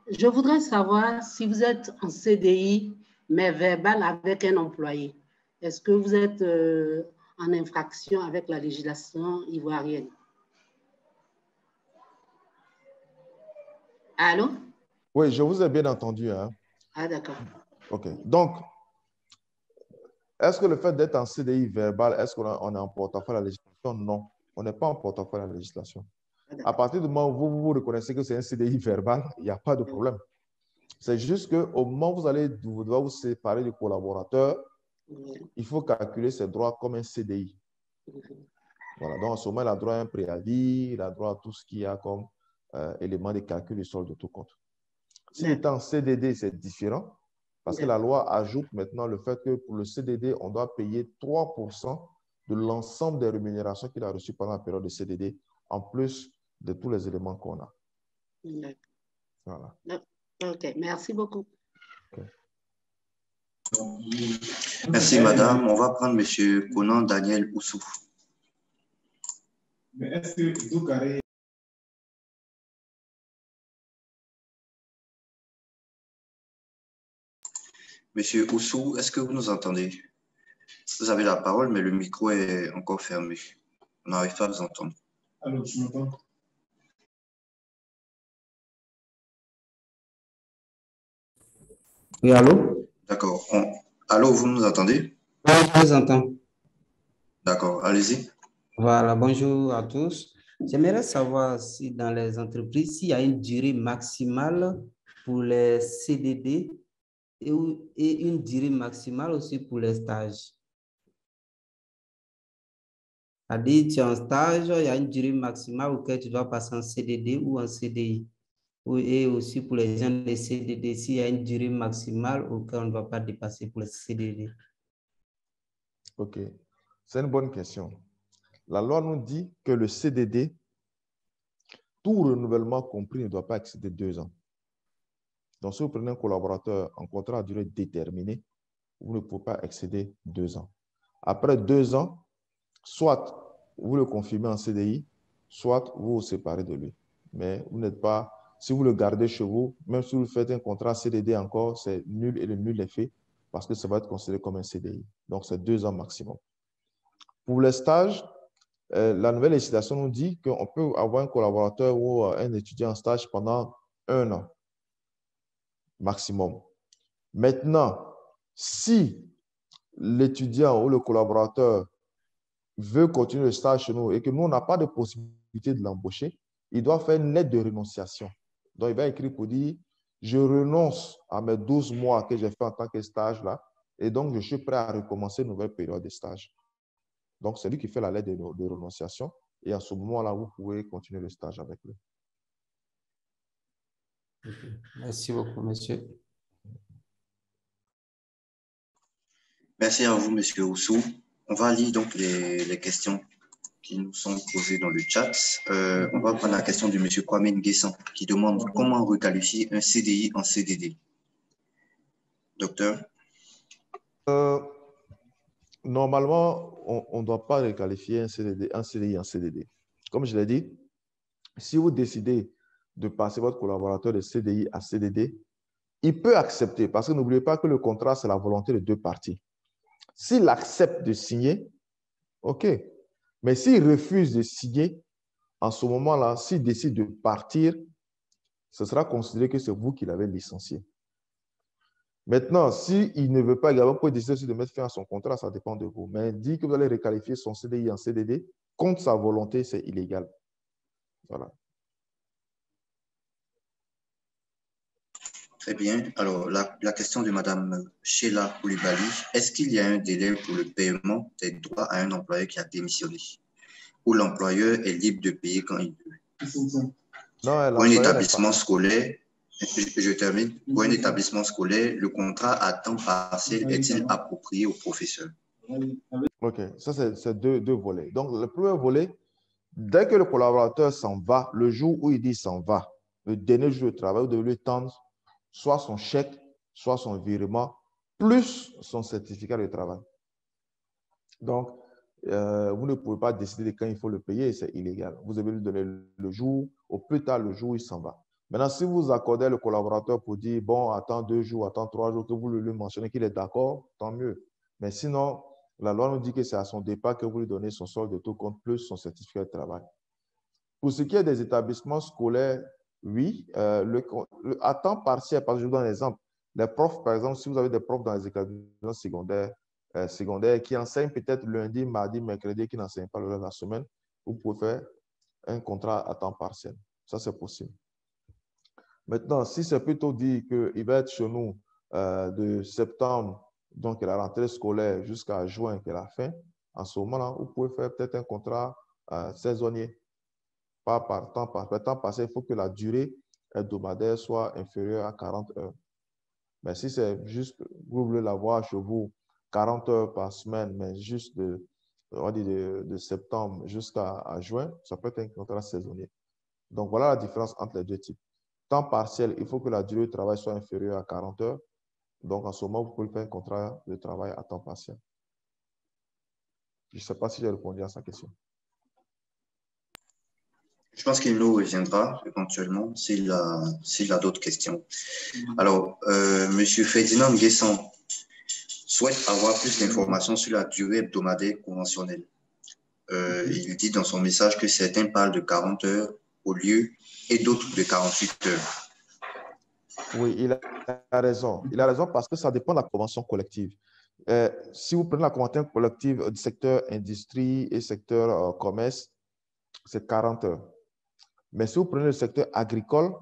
F: Je voudrais savoir si vous êtes en CDI, mais verbal avec un employé. Est-ce que vous êtes en infraction avec la législation ivoirienne? Allô?
B: Oui, je vous ai bien entendu. Hein?
F: Ah, d'accord.
B: OK. Donc, est-ce que le fait d'être en CDI verbal, est-ce qu'on est en porte-à-faux à la législation? Non, on n'est pas en porte-à-faux à la législation. À partir du moment où vous reconnaissez que c'est un CDI verbal, il n'y a pas de problème. C'est juste qu'au moment où vous allez devoir vous séparer du collaborateur, il faut calculer ses droits comme un CDI. Voilà. Donc, en ce moment, il a droit à un préavis, il a droit à tout ce qu'il y a comme élément de calcul du solde de tout compte. S'il est en CDD, c'est différent parce que la loi ajoute maintenant le fait que pour le CDD, on doit payer 3% de l'ensemble des rémunérations qu'il a reçues pendant la période de CDD, en plus de tous les éléments qu'on a. Voilà.
F: OK, merci beaucoup.
B: Okay.
D: Merci, madame. On va prendre monsieur Conan Daniel Oussou.
G: Mais est-ce que Doukaré...
D: Monsieur Oussou, est-ce que vous nous entendez? Vous avez la parole, mais le micro est encore fermé. On n'arrive pas à vous entendre.
G: Allô, tu m'entends?
H: Oui, allô?
D: D'accord. Allô, vous nous entendez?
H: Oui, je vous entends.
D: D'accord, allez-y.
H: Voilà, bonjour à tous. J'aimerais savoir si dans les entreprises, s'il y a une durée maximale pour les CDD et une durée maximale aussi pour les stages. C'est-à-dire, tu es en stage, il y a une durée maximale auquel tu dois passer en CDD ou en CDI. Et aussi pour les gens des CDD, s'il y a une durée maximale auquel on ne doit pas dépasser pour les CDD.
B: OK. C'est une bonne question. La loi nous dit que le CDD, tout renouvellement compris, ne doit pas excéder 2 ans. Donc, si vous prenez un collaborateur en contrat à durée déterminée, vous ne pouvez pas excéder 2 ans. Après 2 ans, soit vous le confirmez en CDI, soit vous vous séparez de lui. Mais vous n'êtes pas, si vous le gardez chez vous, même si vous faites un contrat CDD encore, c'est nul et le nul est fait parce que ça va être considéré comme un CDI. Donc, c'est 2 ans maximum. Pour les stages, la nouvelle législation nous dit qu'on peut avoir un collaborateur ou un étudiant en stage pendant 1 an maximum. Maintenant, si l'étudiant ou le collaborateur veut continuer le stage chez nous et que nous, on n'a pas de possibilité de l'embaucher, il doit faire une lettre de renonciation. Donc, il va écrire pour dire, je renonce à mes 12 mois que j'ai fait en tant que stage là, et donc je suis prêt à recommencer une nouvelle période de stage. Donc, c'est lui qui fait la lettre de renonciation, et à ce moment-là, vous pouvez continuer le stage avec lui.
H: Merci beaucoup, monsieur.
D: Merci à vous, monsieur Oussou. On va lire donc les questions qui nous sont posées dans le chat. On va prendre la question de monsieur Kwame Nguessan qui demande comment requalifier un CDI en CDD. Docteur?
B: Normalement, on ne doit pas requalifier un CDI en CDD. Comme je l'ai dit, si vous décidez de passer votre collaborateur de CDI à CDD, il peut accepter, parce que n'oubliez pas que le contrat, c'est la volonté de deux parties. S'il accepte de signer, OK. Mais s'il refuse de signer, en ce moment-là, s'il décide de partir, ce sera considéré que c'est vous qui l'avez licencié. Maintenant, s'il ne veut pas également, vous pouvez décider aussi de mettre fin à son contrat, ça dépend de vous. Mais dit que vous allez requalifier son CDI en CDD, contre sa volonté, c'est illégal. Voilà.
D: Très bien. Alors, la question de Mme Sheila Koulibaly, est-ce qu'il y a un délai pour le paiement des droits à un employé qui a démissionné, ou l'employeur est libre de payer quand il veut?
B: Non,
D: pour un établissement scolaire, je termine, pour un établissement scolaire, le contrat à temps partiel est-il approprié aux professeurs?
B: OK, ça c'est deux volets. Donc, le premier volet, dès que le collaborateur s'en va, le jour où il dit s'en va, le dernier jour de travail, vous devez lui tendre soit son chèque, soit son virement, plus son certificat de travail. Donc, vous ne pouvez pas décider de quand il faut le payer, c'est illégal. Vous devez lui donner le jour, au plus tard le jour où il s'en va. Maintenant, si vous accordez le collaborateur pour dire, bon, attends 2 jours, attends 3 jours, que vous lui mentionnez qu'il est d'accord, tant mieux. Mais sinon, la loi nous dit que c'est à son départ que vous lui donnez son solde de tout compte plus son certificat de travail. Pour ce qui est des établissements scolaires, oui, à temps partiel, parce que je vous donne un exemple. Les profs, par exemple, si vous avez des profs dans les établissements secondaires qui enseignent peut-être lundi, mardi, mercredi, qui n'enseignent pas le reste de la semaine, vous pouvez faire un contrat à temps partiel. Ça, c'est possible. Maintenant, si c'est plutôt dit qu'il va être chez nous de septembre, donc la rentrée scolaire, jusqu'à juin, qui est la fin, en ce moment-là, vous pouvez faire peut-être un contrat saisonnier. Pas par temps partiel, il faut que la durée hebdomadaire soit inférieure à 40 heures. Mais si c'est juste, vous voulez l'avoir chez vous 40 heures par semaine, mais juste de septembre jusqu'à juin, ça peut être un contrat saisonnier. Donc, voilà la différence entre les deux types. Temps partiel, il faut que la durée de travail soit inférieure à 40 heures. Donc, en ce moment, vous pouvez faire un contrat de travail à temps partiel. Je ne sais pas si j'ai répondu à sa question.
D: Je pense qu'il nous reviendra éventuellement s'il a d'autres questions. Alors, M. Ferdinand Nguessan souhaite avoir plus d'informations sur la durée hebdomadaire conventionnelle. Il dit dans son message que certains parlent de 40 heures au lieu et d'autres de 48 heures.
B: Oui, il a raison. Il a raison parce que ça dépend de la convention collective. Si vous prenez la convention collective du secteur industrie et secteur commerce, c'est 40 heures. Mais si vous prenez le secteur agricole,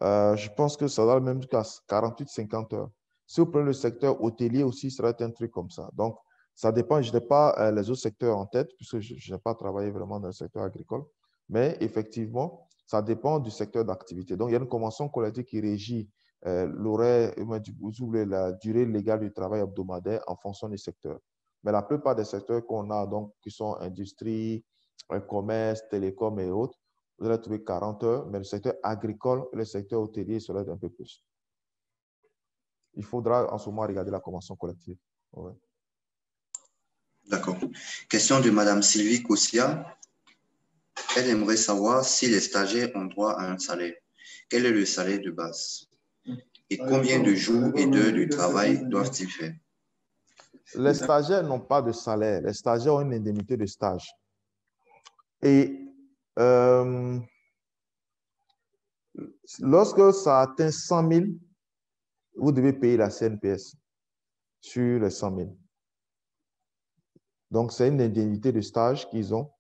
B: je pense que ça va le même cas, 48-50 heures. Si vous prenez le secteur hôtelier aussi, ça va être un truc comme ça. Donc, ça dépend. Je n'ai pas les autres secteurs en tête, puisque je n'ai pas travaillé vraiment dans le secteur agricole. Mais effectivement, ça dépend du secteur d'activité. Donc, il y a une convention collective qui régit l'horaire, la durée légale du travail hebdomadaire en fonction des secteurs. Mais la plupart des secteurs qu'on a, donc, qui sont industrie, commerce, télécom et autres, vous allez trouver 40 heures, mais le secteur agricole et le secteur hôtelier, cela est un peu plus. Il faudra en ce moment regarder la convention collective. Ouais.
D: D'accord. Question de Mme Sylvie Kossia. Elle aimerait savoir si les stagiaires ont droit à un salaire. Quel est le salaire de base? Et combien de jours et d'heures de travail doivent-ils faire?
B: Les stagiaires n'ont pas de salaire. Les stagiaires ont une indemnité de stage. Et lorsque ça atteint 100 000, vous devez payer la CNPS sur les 100 000. Donc, c'est une indemnité de stage qu'ils ont,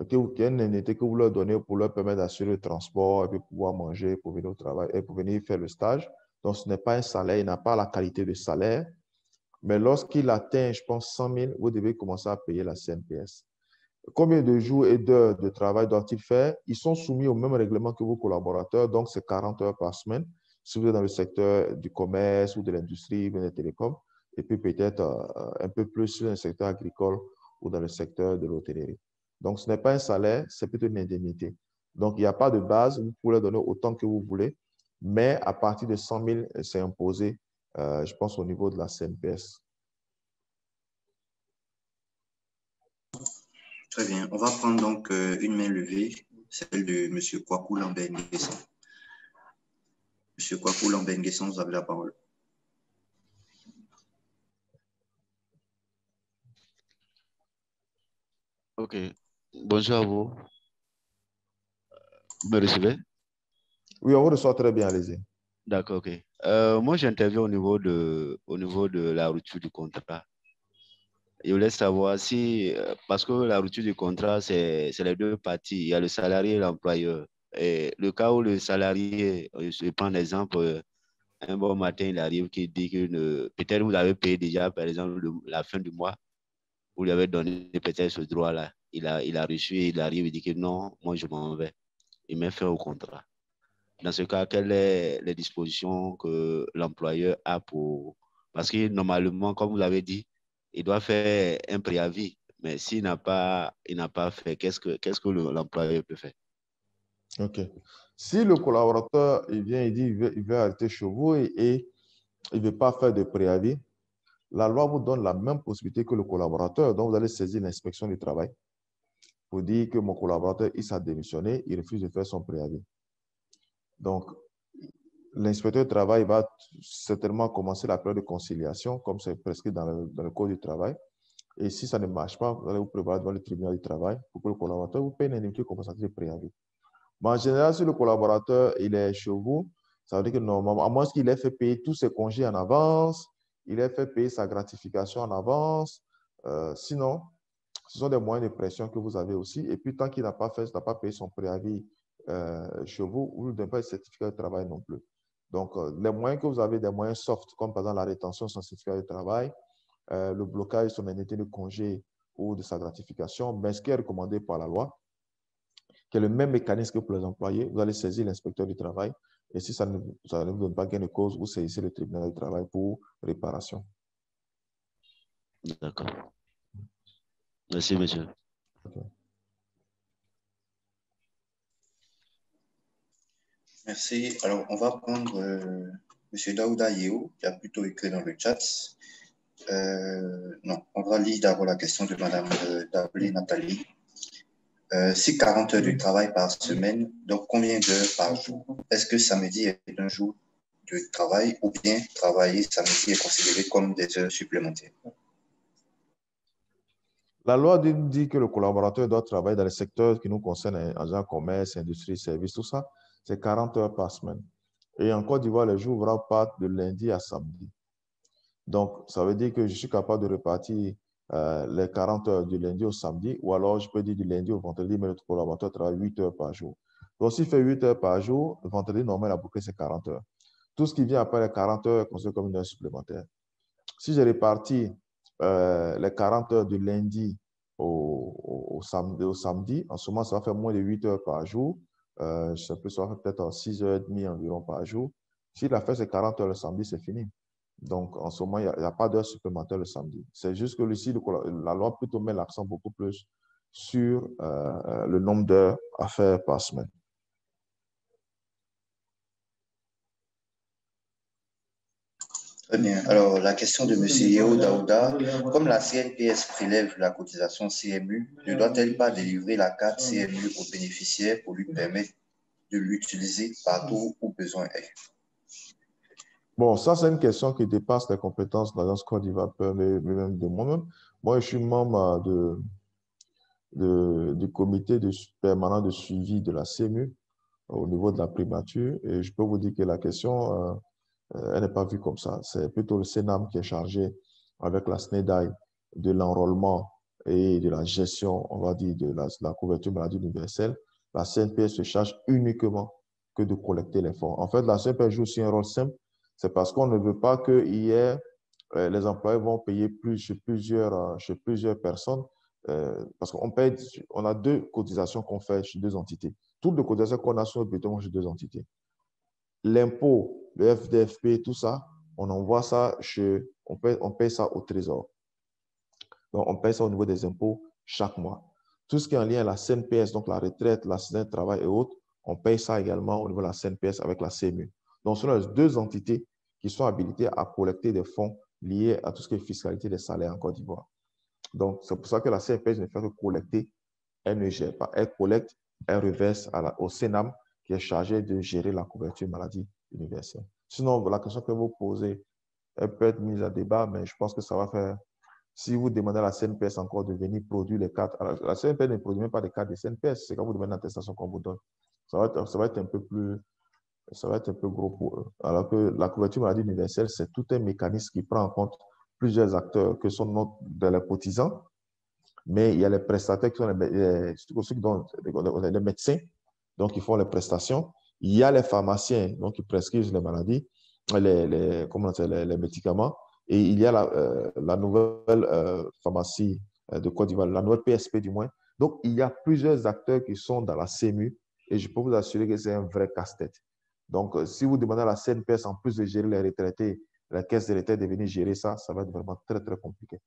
B: qui est une indemnité que vous leur donnez pour leur permettre d'assurer le transport et puis pouvoir manger pour venir au travail et pour venir faire le stage. Donc, ce n'est pas un salaire, il n'a pas la qualité de salaire. Mais lorsqu'il atteint, je pense, 100 000, vous devez commencer à payer la CNPS. Combien de jours et d'heures de travail doivent-ils faire? Ils sont soumis au même règlement que vos collaborateurs, donc c'est 40 heures par semaine. Si vous êtes dans le secteur du commerce ou de l'industrie ou des télécoms, et puis peut-être un peu plus dans le secteur agricole ou dans le secteur de l'hôtellerie. Donc, ce n'est pas un salaire, c'est plutôt une indemnité. Donc, il n'y a pas de base, vous pouvez donner autant que vous voulez, mais à partir de 100 000, c'est imposé, je pense, au niveau de la CNPS.
D: Très bien. On va prendre donc une main levée. celle de M. Kwaku Lambert-Nguessan. M. Kwaku Lambert-Nguessan, vous avez la parole.
I: Ok. Bonjour à vous. Vous me recevez?
B: Oui, on vous reçoit très bien, allez-y.
I: D'accord, ok. Moi, j'interviens au niveau de la rupture du contrat. Je voulais savoir si, parce que la rupture du contrat, c'est les deux parties. Il y a le salarié et l'employeur. Et le cas où le salarié, je prends l'exemple, un bon matin, il arrive qui dit que peut-être vous avez payé déjà, par exemple, la fin du mois, vous lui avez donné peut-être ce droit-là. Il a reçu et il arrive, il dit que non, moi je m'en vais. Il met fin au contrat. Dans ce cas, quelles sont les dispositions que l'employeur a pour... Parce que normalement, comme vous l'avez dit, il doit faire un préavis. Mais s'il n'a pas fait, qu'est-ce que l'employeur peut faire?
B: OK. Si le collaborateur il vient, il dit il veut arrêter chez vous et il ne veut pas faire de préavis, la loi vous donne la même possibilité que le collaborateur. Donc, vous allez saisir l'inspection du travail pour dire que mon collaborateur, il s'est démissionné, il refuse de faire son préavis. Donc, l'inspecteur du travail va certainement commencer la période de conciliation, comme c'est prescrit dans le Code du travail. Et si ça ne marche pas, vous allez vous prévoir devant le tribunal du travail pour que le collaborateur vous paye une indemnité compensatoire de préavis. Mais en général, si le collaborateur il est chez vous, ça veut dire que normalement, à moins qu'il ait fait payer tous ses congés en avance, il ait fait payer sa gratification en avance. Sinon, ce sont des moyens de pression que vous avez aussi. Et puis, tant qu'il n'a pas payé son préavis chez vous, vous ne donnez pas de certificat de travail non plus. Donc, les moyens que vous avez, des moyens soft, comme par exemple la rétention de son certificat de travail, le blocage de son indemnité de congé ou de sa gratification, mais ce qui est recommandé par la loi, qui est le même mécanisme que pour les employés, vous allez saisir l'inspecteur du travail et si ça ne vous donne pas gain de cause, vous saisissez le tribunal du travail pour réparation.
I: D'accord. Merci, monsieur.
B: Okay.
D: Merci. Alors, on va prendre M. Daouda Yeo, qui a plutôt écrit dans le chat. Non, on va lire d'abord la question de Mme Dablé Nathalie. Si 40 heures de travail par semaine, donc combien d'heures par jour? Est-ce que samedi est un jour de travail ou bien travailler samedi est considéré comme des heures supplémentaires?
B: La loi dit que le collaborateur doit travailler dans les secteurs qui nous concernent, agents, commerce, industrie, services, tout ça, c'est 40 heures par semaine. Et en Côte d'Ivoire, les jours ouvrants partent de lundi à samedi. Donc, ça veut dire que je suis capable de répartir les 40 heures du lundi au samedi, ou alors je peux dire du lundi au vendredi, mais le collaborateur travaille 8 heures par jour. Donc, s'il fait 8 heures par jour, le vendredi, normalement, la boucle, c'est 40 heures. Tout ce qui vient après les 40 heures est considéré comme une heure supplémentaire. Si j'ai réparti les 40 heures du lundi au samedi, en ce moment, ça va faire moins de 8 heures par jour. Ça va faire peut-être 6h30 environ par jour. S'il a fait ces 40 heures le samedi, c'est fini. Donc, en ce moment, il n'y a pas d'heures supplémentaires le samedi. C'est juste que ici, la loi plutôt met l'accent beaucoup plus sur le nombre d'heures à faire par semaine.
D: Très bien. Alors, la question de M. Yeo Daouda, comme la CNPS prélève la cotisation CMU, ne doit-elle pas délivrer la carte CMU aux bénéficiaires pour lui permettre de l'utiliser partout où besoin est?
B: Bon, ça, c'est une question qui dépasse les compétences de l'Agence Côte d'Ivoire, mais même de moi-même. Moi, je suis membre du comité permanent de suivi de la CMU au niveau de la primature et je peux vous dire que la question, elle n'est pas vue comme ça. C'est plutôt le Sénam qui est chargé avec la SNEDAI de l'enrôlement et de la gestion, on va dire, de la couverture maladie universelle. La CNPS se charge uniquement que de collecter les fonds. En fait, la CNPS joue aussi un rôle simple. C'est parce qu'on ne veut pas que les employés vont payer plus chez plusieurs personnes. Parce qu'on a deux cotisations qu'on fait chez deux entités. Toutes les cotisations qu'on a sur le béton chez deux entités. L'impôt, le FDFP, tout ça, on envoie ça on paye ça au trésor. Donc, on paye ça au niveau des impôts chaque mois. Tout ce qui est en lien à la CNPS, donc la retraite, l'accident de travail et autres, on paye ça également au niveau de la CNPS avec la CMU. Donc, ce sont les deux entités qui sont habilitées à collecter des fonds liés à tout ce qui est fiscalité des salaires en Côte d'Ivoire. Donc, c'est pour ça que la CNPS ne fait que collecter, elle ne gère pas. Elle collecte elle reverse au CNAM qui est chargé de gérer la couverture maladie universelle. Sinon, la question que vous posez, elle peut être mise à débat, mais je pense que ça va faire... Si vous demandez à la CNPS encore de venir produire les cartes, la CNPS ne produit même pas des cartes de CNPS, c'est quand vous demandez l'attestation qu'on vous donne. Ça va être un peu plus... Ça va être un peu gros pour eux. Alors que la couverture maladie universelle, c'est tout un mécanisme qui prend en compte plusieurs acteurs que sont les cotisants, mais il y a les prestataires qui sont les médecins, donc ils font les prestations. Il y a les pharmaciens, donc ils prescrivent les maladies, les médicaments. Et il y a la nouvelle pharmacie de Côte d'Ivoire, la nouvelle PSP du moins. Donc, il y a plusieurs acteurs qui sont dans la CMU et je peux vous assurer que c'est un vrai casse-tête. Donc, si vous demandez à la CNPS, en plus de gérer les retraités, la caisse de retraite de venir gérer ça, ça va être vraiment très, très compliqué.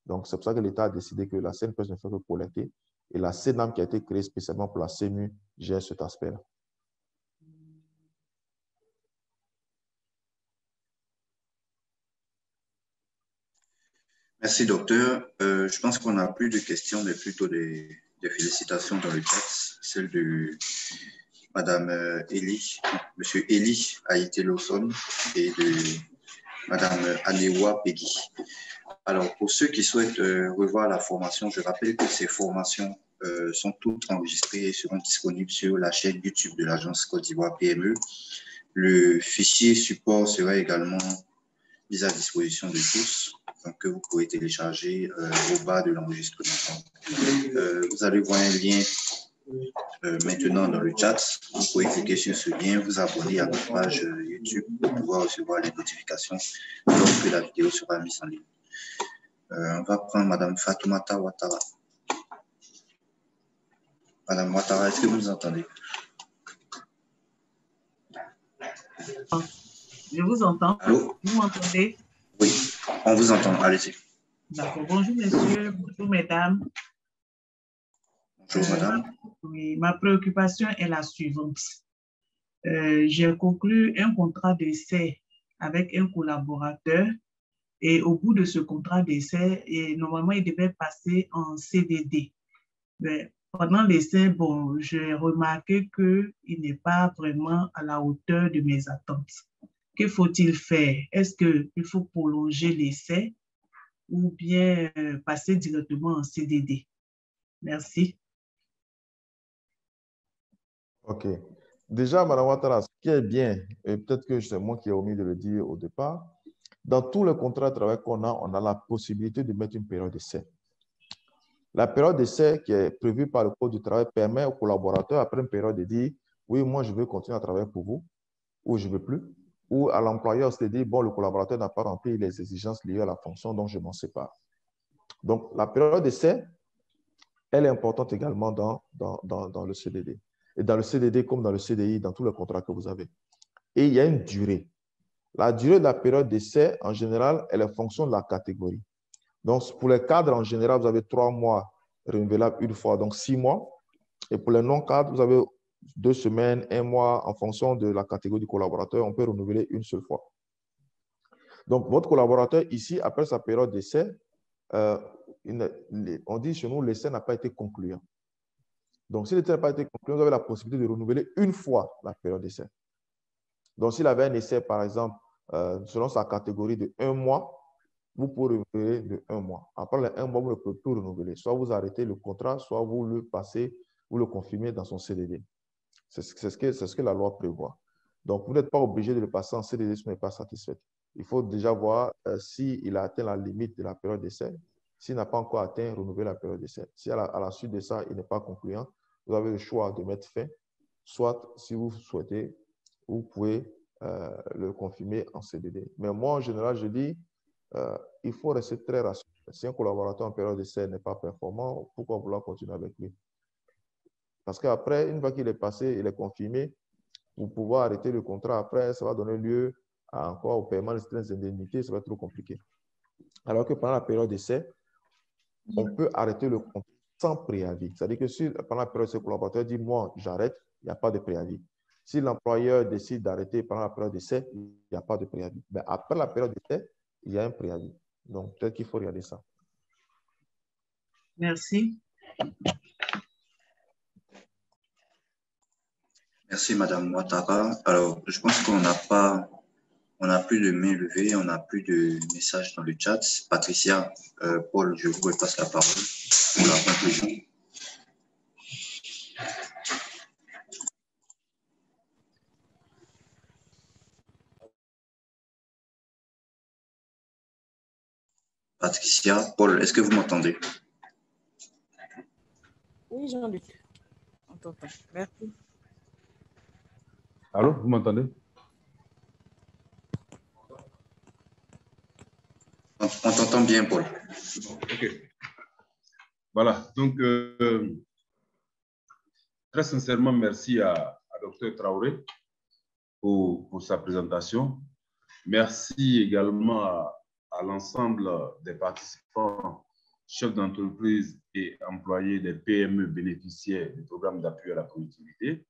B: Donc, c'est pour ça que l'État a décidé que la CNPS ne fait que collecter et la CNAM qui a été créée spécialement pour la CMU gère cet aspect-là.
D: Merci, docteur. Je pense qu'on n'a plus de questions, mais plutôt des félicitations dans le chat. Celle de Madame Eli, Monsieur Eli Haïté Lawson et de Madame Anewa Peggy. Alors, pour ceux qui souhaitent revoir la formation, je rappelle que ces formations sont toutes enregistrées et seront disponibles sur la chaîne YouTube de l'Agence Côte d'Ivoire PME. Le fichier support sera également mis à disposition de tous, donc que vous pouvez télécharger au bas de l'enregistrement. Vous allez voir un lien maintenant dans le chat. Vous pouvez cliquer sur ce lien, vous abonner à notre page YouTube pour pouvoir recevoir les notifications lorsque la vidéo sera mise en ligne. On va prendre Madame Fatoumata Ouattara. Madame Ouattara, est-ce que vous nous entendez?
J: Je vous entends.
D: Allô?
J: Vous m'entendez?
D: Oui, on vous entend. Allez-y.
J: D'accord. Bonjour, messieurs. Bonjour, mesdames.
D: Bonjour, madame.
J: Oui, ma préoccupation est la suivante. J'ai conclu un contrat d'essai avec un collaborateur et au bout de ce contrat d'essai, normalement, il devait passer en CDD. Mais pendant l'essai, bon, j'ai remarqué qu'il n'est pas vraiment à la hauteur de mes attentes. Que faut-il faire? Est-ce qu'il faut prolonger l'essai ou bien passer directement en CDD? Merci.
B: OK. Déjà, Mme Ouattara, ce qui est bien, et peut-être que c'est moi qui ai omis de le dire au départ, dans tous les contrats de travail qu'on a, on a la possibilité de mettre une période d'essai. La période d'essai qui est prévue par le Code du travail permet aux collaborateurs, après une période, de dire « Oui, moi, je veux continuer à travailler pour vous » ou « Je ne veux plus » ou à l'employeur, c'est de dire « Bon, le collaborateur n'a pas rempli les exigences liées à la fonction, donc je m'en sépare. » Donc, la période d'essai, elle est importante également dans le CDD. Et dans le CDD comme dans le CDI, dans tous les contrats que vous avez. Et il y a une durée. La durée de la période d'essai, en général, elle est en fonction de la catégorie. Donc, pour les cadres, en général, vous avez 3 mois renouvelables une fois, donc 6 mois. Et pour les non-cadres, vous avez 2 semaines, 1 mois, en fonction de la catégorie du collaborateur. On peut renouveler une seule fois. Donc, votre collaborateur, ici, après sa période d'essai, on dit chez nous, l'essai n'a pas été concluant. Donc, si l'essai n'a pas été concluant, vous avez la possibilité de renouveler une fois la période d'essai. Donc, s'il avait un essai, par exemple, selon sa catégorie de 1 mois, vous pouvez renouveler de 1 mois. Après les 1 mois, vous ne pouvez plus renouveler. Soit vous arrêtez le contrat, soit vous le passez, vous le confirmez dans son CDD. C'est ce que la loi prévoit. Donc, vous n'êtes pas obligé de le passer en CDD si vous n'êtes pas satisfait. Il faut déjà voir s'il a atteint la limite de la période d'essai. S'il n'a pas encore atteint, renouveler la période d'essai. Si à la suite de ça, il n'est pas concluant, vous avez le choix de mettre fin. Soit, si vous souhaitez, vous pouvez le confirmer en CDD. Mais moi, en général, je dis, il faut rester très rassuré. Si un collaborateur en période d'essai n'est pas performant, pourquoi vouloir continuer avec lui? Parce qu'après, une fois qu'il est passé, il est confirmé, pour pouvoir arrêter le contrat, après, ça va donner lieu à encore au paiement de certaines indemnités, ça va être trop compliqué. Alors que pendant la période d'essai, on peut arrêter le contrat sans préavis. C'est-à-dire que si pendant la période d'essai, le collaborateur dit « moi, j'arrête », il n'y a pas de préavis. Si l'employeur décide d'arrêter pendant la période d'essai, il n'y a pas de préavis. Mais après la période d'essai, il y a un préavis. Donc, peut-être qu'il faut regarder ça.
J: Merci.
D: Merci, Madame Ouattara. Alors, je pense qu'on n'a plus de main levée, on n'a plus de messages dans le chat. Patricia, Paul, je vous repasse la parole pour la conclusion. Patricia, Paul, est-ce que vous m'entendez?
C: Oui, Jean-Luc. On t'entend. Merci.
A: Allô, vous m'entendez?
D: On t'entend bien, Paul.
A: OK. Voilà. Donc, très sincèrement, merci à Dr Traoré pour sa présentation. Merci également à l'ensemble des participants, chefs d'entreprise et employés des PME bénéficiaires du programme d'appui à la productivité.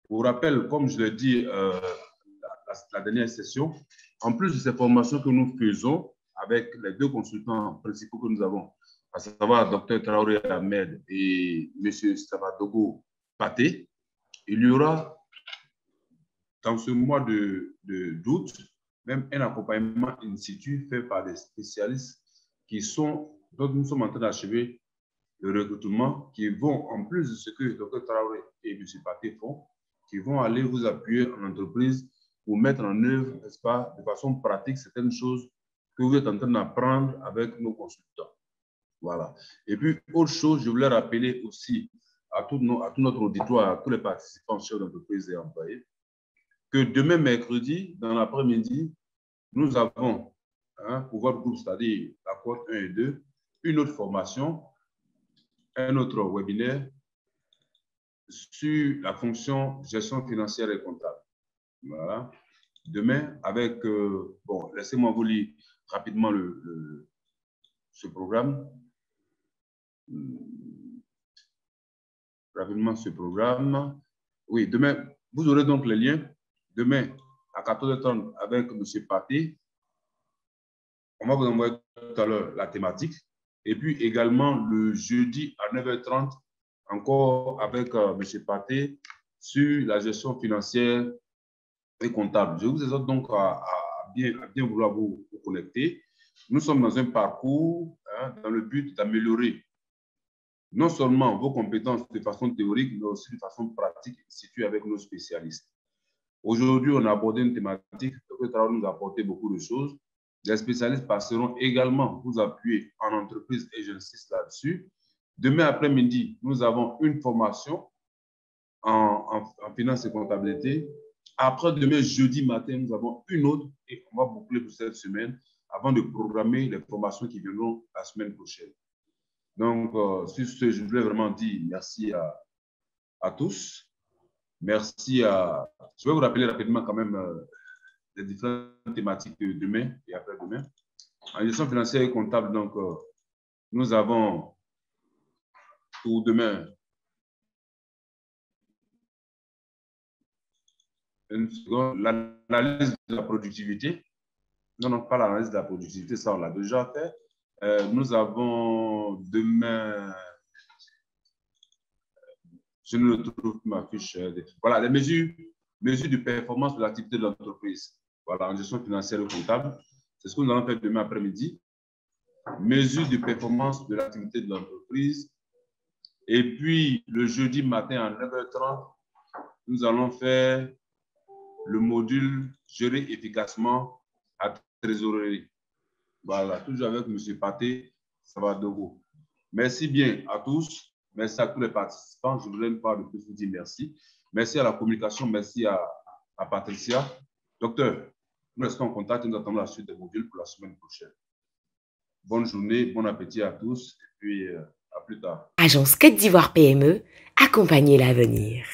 A: Pour rappel, comme je l'ai dit la dernière session, en plus de ces formations que nous faisons avec les deux consultants principaux que nous avons, à savoir Dr Traoré Ahmed et M. Savadogo Paté, il y aura dans ce mois d'août même un accompagnement in situ fait par des spécialistes dont nous sommes en train d'achever le recrutement, qui vont, en plus de ce que Dr Traoré et M. Paté font, qui vont aller vous appuyer en entreprise pour mettre en œuvre, n'est-ce pas, de façon pratique, certaines choses que vous êtes en train d'apprendre avec nos consultants. Voilà. Et puis, autre chose, je voulais rappeler aussi à tout notre auditoire, à tous les participants, chefs d'entreprise et employés, que demain, mercredi, dans l'après-midi, nous avons, pour votre groupe, c'est-à-dire la cohorte 1 et 2, une autre formation, un autre webinaire sur la fonction gestion financière et comptable. Voilà. Demain, avec, bon, laissez-moi vous lire rapidement ce programme. Rapidement ce programme. Oui, demain, vous aurez donc les liens. Demain, à 14h30, avec M. Paté, on va vous envoyer tout à l'heure la thématique. Et puis également le jeudi à 9h30, encore avec M. Paté, sur la gestion financière et comptable. Je vous exhorte donc à bien vouloir vous connecter. Nous sommes dans un parcours dans le but d'améliorer non seulement vos compétences de façon théorique, mais aussi de façon pratique, située avec nos spécialistes. Aujourd'hui, on a abordé une thématique, le travail nous a apporté beaucoup de choses. Les spécialistes passeront également vous appuyer en entreprise et j'insiste là-dessus. Demain après-midi, nous avons une formation en finance et comptabilité. Après demain, jeudi matin, nous avons une autre et on va boucler pour cette semaine avant de programmer les formations qui viendront la semaine prochaine. Donc, sur ce, je voulais vraiment dire merci à tous. Merci à... Je vais vous rappeler rapidement quand même les différentes thématiques de demain et après-demain. En gestion financière et comptable, donc, nous avons pour demain l'analyse de la productivité. Non, pas l'analyse de la productivité, ça on l'a déjà fait. Nous avons demain, je ne trouve ma fiche. Voilà, les mesures de performance de l'activité de l'entreprise. Voilà, en gestion financière et comptable. C'est ce que nous allons faire demain après-midi. Mesures de performance de l'activité de l'entreprise. Et puis, le jeudi matin à 9h30, nous allons faire le module gérer efficacement à trésorerie. Voilà, toujours avec M. Paté Savadogo. Merci bien à tous. Merci à tous les participants. Je ne voulais pas de plus vous dire merci. Merci à la communication. Merci à Patricia. Docteur, nous restons en contact et nous attendons la suite des modules pour la semaine prochaine. Bonne journée, bon appétit à tous et puis à plus tard.
K: Agence Côte d'Ivoire PME, accompagner l'avenir.